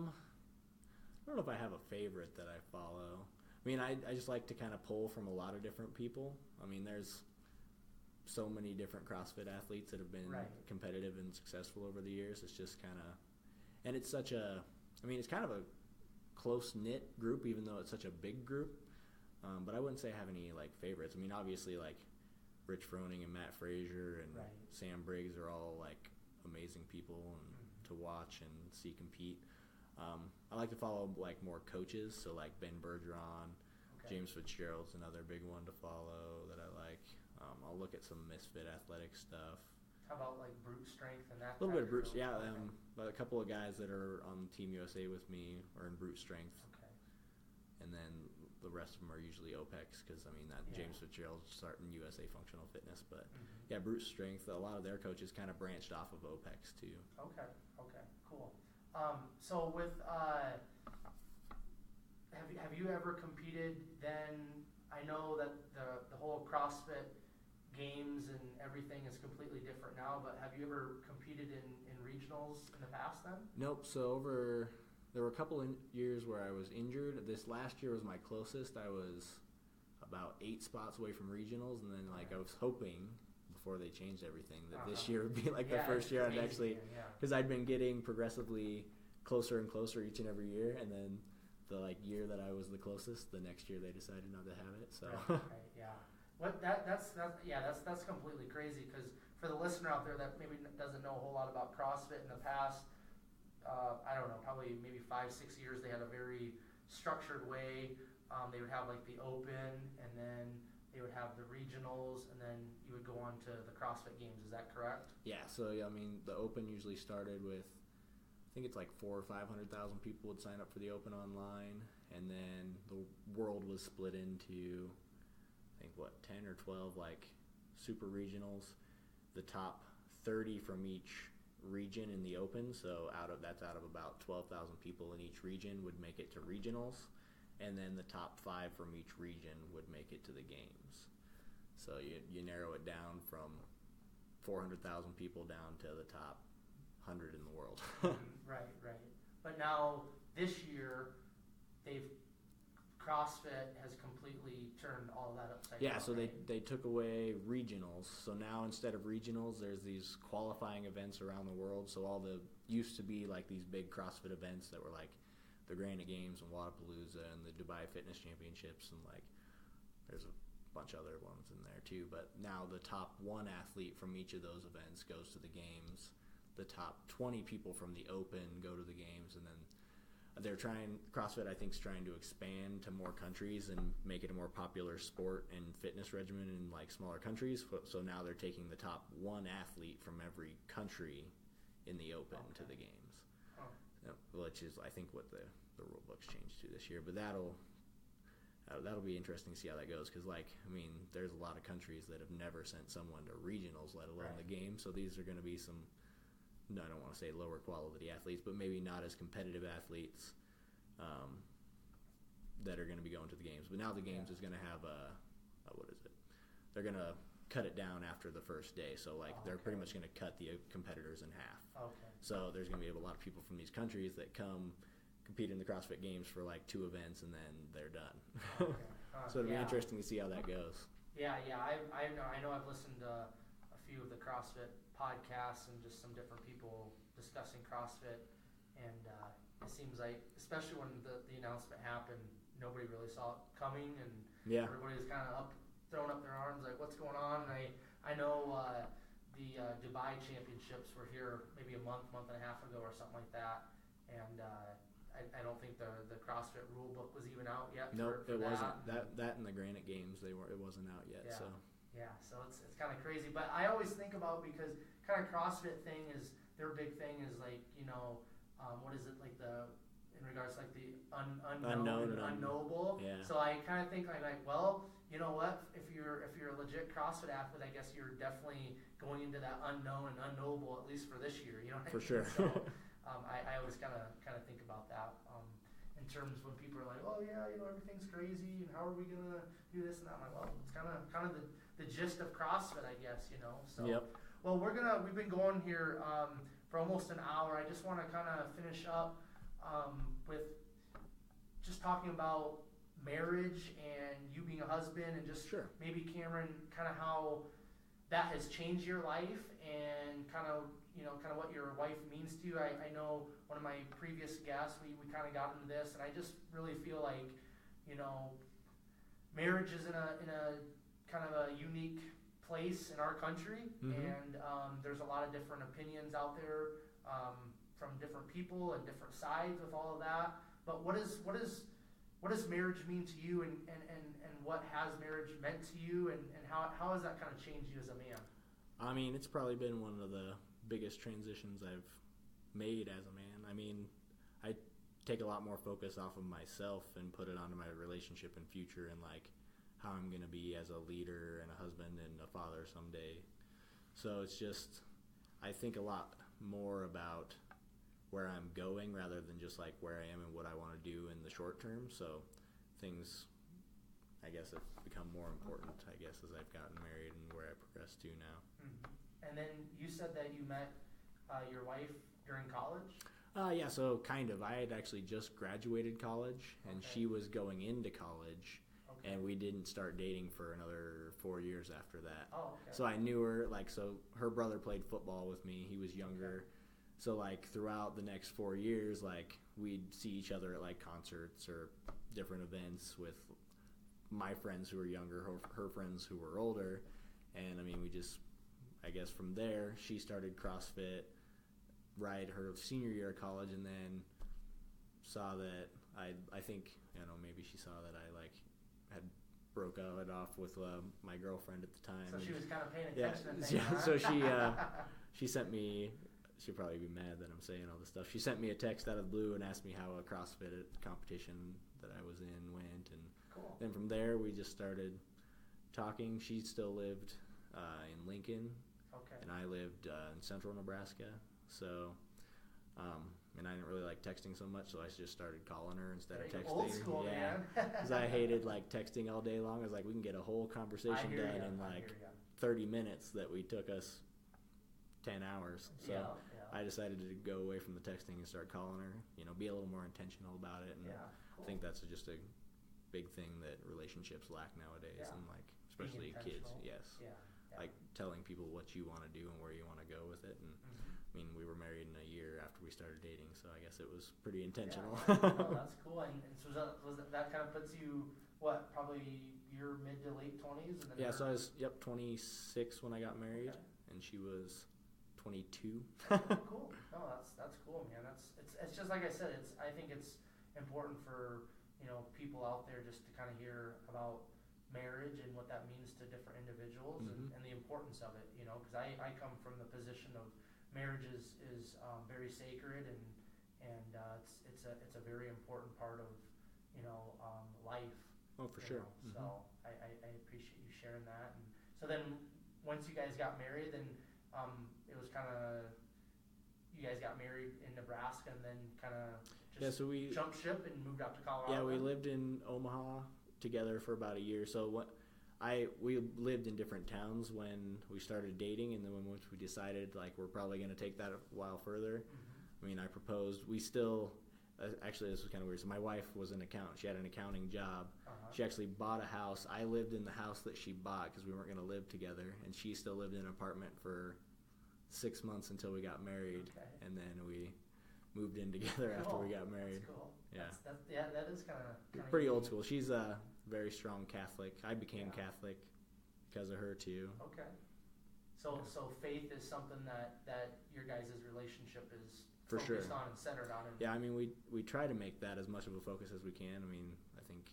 don't know if I have a favorite that I follow. I mean, I just like to kind of pull from a lot of different people. I mean, there's so many different CrossFit athletes that have been competitive and successful over the years. It's just kind of, and it's such a, I mean, it's kind of a close-knit group, even though it's such a big group. But I wouldn't say I have any, like, favorites. I mean, obviously, like, Rich Froning and Matt Frazier and Sam Briggs are all, like, amazing people and to watch and see compete. I like to follow, like, more coaches, so, like, Ben Bergeron, James Fitzgerald's another big one to follow that I like. I'll look at some Misfit athletic stuff. How about, like, brute strength and that? A little bit of brute, yeah. But a couple of guys that are on Team USA with me are in brute strength. Okay. And then the rest of them are usually OPEX because, I mean, that James Fitzgerald's starting USA Functional Fitness. But, yeah, brute strength, a lot of their coaches kind of branched off of OPEX, too. Okay, cool. So with, have you ever competed then? I know that the whole CrossFit games and everything is completely different now, but have you ever competed in regionals in the past then? Nope. So there were a couple years where I was injured. This last year was my closest. I was about 8 spots away from regionals, and then I was hoping before they changed everything that this year would be like the first year I'd actually, because I'd been getting progressively closer and closer each and every year, and then the year that I was the closest, the next year they decided not to have it. So that's completely crazy, because for the listener out there that maybe doesn't know a whole lot about CrossFit, in the past, I don't know, probably maybe 5-6 years, they had a very structured way. They would have like the open, and then they would have the regionals, and then you would go on to the CrossFit games. Is that correct? Yeah. So I mean, the open usually started with, I think it's like 400,000 or 500,000 people would sign up for the open online, and then the world was split into, I think 10 or 12 like super regionals. The top 30 from each region in the open, so out of about 12,000 people in each region would make it to regionals, and then the top 5 from each region would make it to the games. So you narrow it down from 400,000 people down to the top 100 in the world. Right. But now this year, CrossFit has completely turned all that upside down. Yeah, so they took away regionals. So now instead of regionals, there's these qualifying events around the world. So used to be like these big CrossFit events that were like the Granite Games and Wadapalooza and the Dubai Fitness Championships, and like there's a bunch of other ones in there too. But now the top 1 athlete from each of those events goes to the games. The top 20 people from the open go to the games, and then CrossFit I think is trying to expand to more countries and make it a more popular sport and fitness regimen in like smaller countries. So now they're taking the top 1 athlete from every country in the open to the games, which is I think what the rule books changed to this year. But that'll be interesting to see how that goes, because there's a lot of countries that have never sent someone to regionals, let alone the games. So these are going to be some, I don't want to say lower quality athletes, but maybe not as competitive athletes that are going to be going to the games. But now the games is going to have they're going to cut it down after the first day. So they're pretty much going to cut the competitors in half. Okay. So there's going to be a lot of people from these countries that come compete in the CrossFit Games for like 2 events, and then they're done. Okay. So it'll be interesting to see how that goes. Yeah. I know I've listened to a few of the CrossFit podcasts and just some different people discussing CrossFit, and it seems like, especially when the announcement happened, nobody really saw it coming, and everybody was kind of throwing up their arms like, what's going on? And I know the Dubai Championships were here maybe a month and a half ago or something like that, and I don't think the CrossFit rule book was even out yet. Nope, it wasn't. That and the Granite Games, it wasn't out yet. Yeah. So it's kind of crazy. But I always think about, because kind of CrossFit thing is, their big thing is like, what is it, like in regards to like the unknown and unknowable. Yeah. So I kind of think like, well, you know what? If you're a legit CrossFit athlete, I guess you're definitely going into that unknown and unknowable, at least for this year. You know what I mean? For sure. So I always kind of think about that. In terms when people are like, oh yeah, everything's crazy, and how are we gonna do this and that? I'm like, well, it's kind of the gist of CrossFit, I guess. So. Yep. Well, we've been going here for almost an hour. I just want to kind of finish up with just talking about marriage and you being a husband, and just Sure. maybe Cameron, kind of how that has changed your life, and kind of what your wife means to you. I know one of my previous guests, we kind of got into this, and I just really feel like, marriage is in a kind of a unique place in our country, and there's a lot of different opinions out there from different people and different sides with all of that. But what does marriage mean to you, and what has marriage meant to you, and how has that kind of changed you as a man? I mean, it's probably been one of the biggest transitions I've made as a man. I mean, I take a lot more focus off of myself and put it onto my relationship and future, and like how I'm going to be as a leader and a husband and a father someday. So it's just, I think a lot more about where I'm going rather than just like where I am and what I want to do in the short term. So things, I guess, have become more important, I guess, as I've gotten married and where I progress to now. And then you said that you met your wife during college? Yeah, so kind of. I had actually just graduated college, and she was going into college, and we didn't start dating for another 4 years after that. Oh, okay. So I knew her, so her brother played football with me. He was younger. So, throughout the next 4 years, we'd see each other at, concerts or different events with my friends who were younger, her friends who were older. And, I mean, we just, I guess from there, she started CrossFit right her senior year of college, and then saw that I think, maybe she saw that I, had broke it off with my girlfriend at the time. So she was kind of paying attention. Yeah, so she sent me, she'll probably be mad that I'm saying all this stuff. She sent me a text out of the blue and asked me how a CrossFit competition that I was in went, and then from there we just started talking. She still lived in Lincoln, and I lived in central Nebraska. So, and I didn't really like texting so much, so I just started calling her instead of texting. Old school, man. Because I hated texting all day long. I was like, we can get a whole conversation done in 30 minutes that we took us 10 hours. So I decided to go away from the texting and start calling her. Be a little more intentional about it. And I think that's just a big thing that relationships lack nowadays, and especially kids. Yes. Like telling people what you want to do and where you want to go with it. And I mean, we were married in a year after we started dating, so I guess it was pretty intentional. Oh, that's cool. And so that kind of puts you, probably your mid to late 20s? And then so I was 26 when I got married, and she was 22. Cool. No, that's cool, man. It's just like I said. I think it's important for people out there just to kind of hear about marriage and what that means to different individuals, and the importance of it. Because I come from the position of marriage is very sacred, and it's a very important part of life. Oh, for sure. So I appreciate you sharing that. And so then once you guys got married, then it was kind of, you guys got married in Nebraska, and then kind of just we jumped ship and moved out to Colorado. Yeah, we lived in Omaha together for about a year. So we lived in different towns when we started dating, and then once we decided we're probably going to take that a while further. I mean, I proposed. We still actually, this was kind of weird. So my wife was an accountant. She had an accounting job. She actually bought a house. I lived in the house that she bought because we weren't going to live together, and she still lived in an apartment for 6 months until we got married, and then we moved in together after we got married. That's cool. Yeah. That is kind of pretty old school. She's a very strong Catholic. I became Catholic because of her too. Okay. So faith is something that your guys' relationship is focused on and centered on. Yeah, I mean, we try to make that as much of a focus as we can. I mean, I think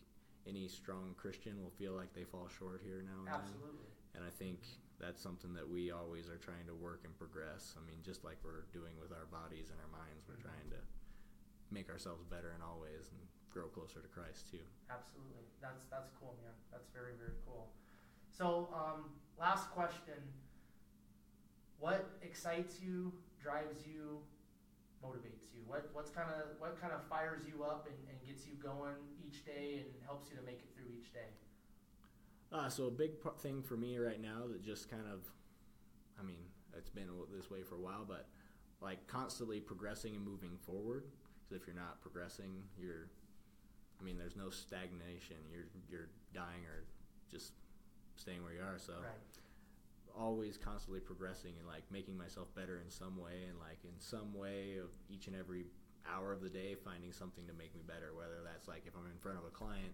any strong Christian will feel like they fall short here now and Absolutely. then. And I think that's something that we always are trying to work and progress. I mean, just like we're doing with our bodies and our minds, we're trying to make ourselves better in all ways and grow closer to Christ too. Absolutely. That's cool, man. That's very, very cool. So, last question. What excites you, drives you, motivates you? What kind of fires you up and gets you going each day and helps you to make it through each day? So a big thing for me right now that just kind of, I mean, it's been this way for a while, but like constantly progressing and moving forward. Because if you're not progressing, there's no stagnation. You're dying or just staying where you are. So right. Always constantly progressing and like making myself better in some way, and like in some way of each and every hour of the day finding something to make me better, whether that's like if I'm in front of a client,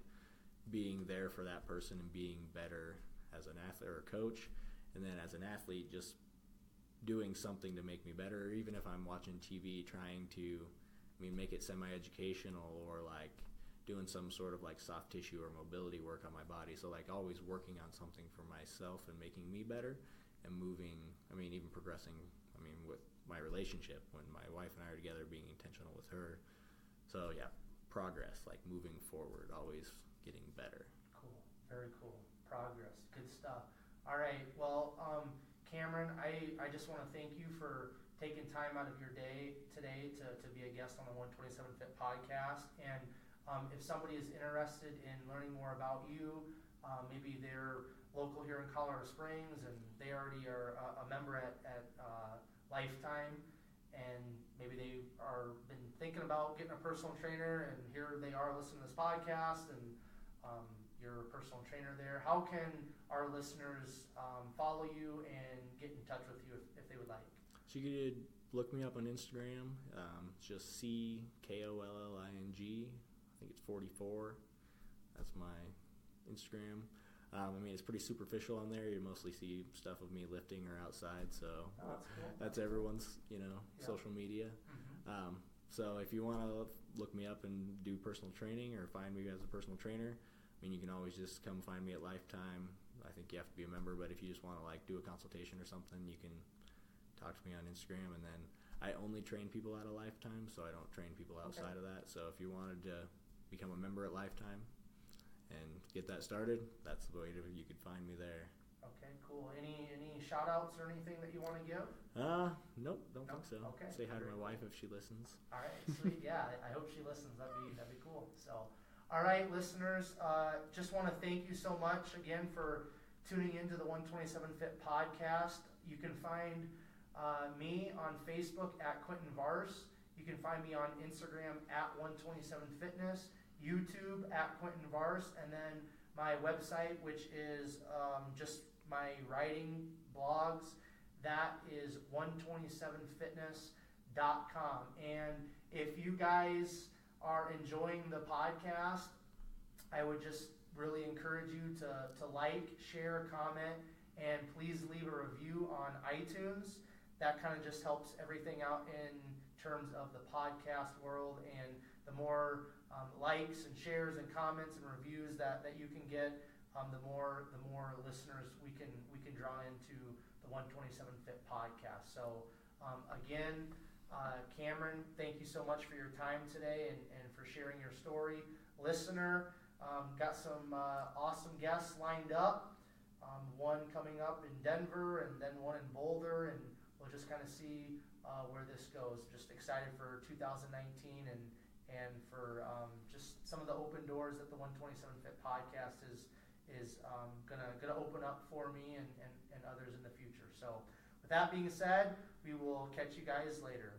being there for that person and being better as an athlete or a coach, and then as an athlete just doing something to make me better. Or even if I'm watching TV, trying to make it semi-educational, or like doing some sort of like soft tissue or mobility work on my body. So like always working on something for myself and making me better and moving, even progressing, with my relationship when my wife and I are together, being intentional with her. So yeah, progress, like moving forward, always getting better. Cool. Very cool. Progress. Good stuff. All right. Well, Cameron, I just want to thank you for taking time out of your day today to be a guest on the 127 Fit podcast. And if somebody is interested in learning more about you, maybe they're local here in Colorado Springs and they already are a member at Lifetime, and maybe they are been thinking about getting a personal trainer, and here they are listening to this podcast, and you're a personal trainer there. How can our listeners follow you and get in touch with you if they would like? So you could look me up on Instagram. It's just CKOLLING. I think it's 44. That's my Instagram. It's pretty superficial on there. You mostly see stuff of me lifting or outside. So that's cool. That's everyone's, social media. Mm-hmm. So if you want to look me up and do personal training or find me as a personal trainer, you can always just come find me at Lifetime. I think you have to be a member, but if you just want to like do a consultation or something, you can talk to me on Instagram. And then I only train people out of Lifetime, so I don't train people outside of that. So if you wanted to become a member at Lifetime and get that started, that's the way you could find me there. Okay, cool. Any shout outs or anything that you want to give? Nope, don't think so. Okay. Say hi to my wife if she listens. All right, sweet. Yeah, I hope she listens. That'd be cool. So, all right, listeners, just want to thank you so much again for tuning into the 127 Fit podcast. You can find me on Facebook at Quentin Vars. You can find me on Instagram at 127 Fitness, YouTube at Quentin Vars, and then my website, which is just my writing blogs, that is 127fitness.com. And if you guys are enjoying the podcast, I would just really encourage you to like, share, comment, and please leave a review on iTunes. That kind of just helps everything out in terms of the podcast world, and the more likes and shares and comments and reviews that you can get, the more listeners we can draw into the 127 Fit podcast. So again, Cameron, thank you so much for your time today and for sharing your story. Listener, got some awesome guests lined up. One coming up in Denver and then one in Boulder, and we'll just kind of see where this goes. Just excited for 2019 and for just some of the open doors that the 127 Fit podcast is gonna open up for me and others in the future. So with that being said, we will catch you guys later.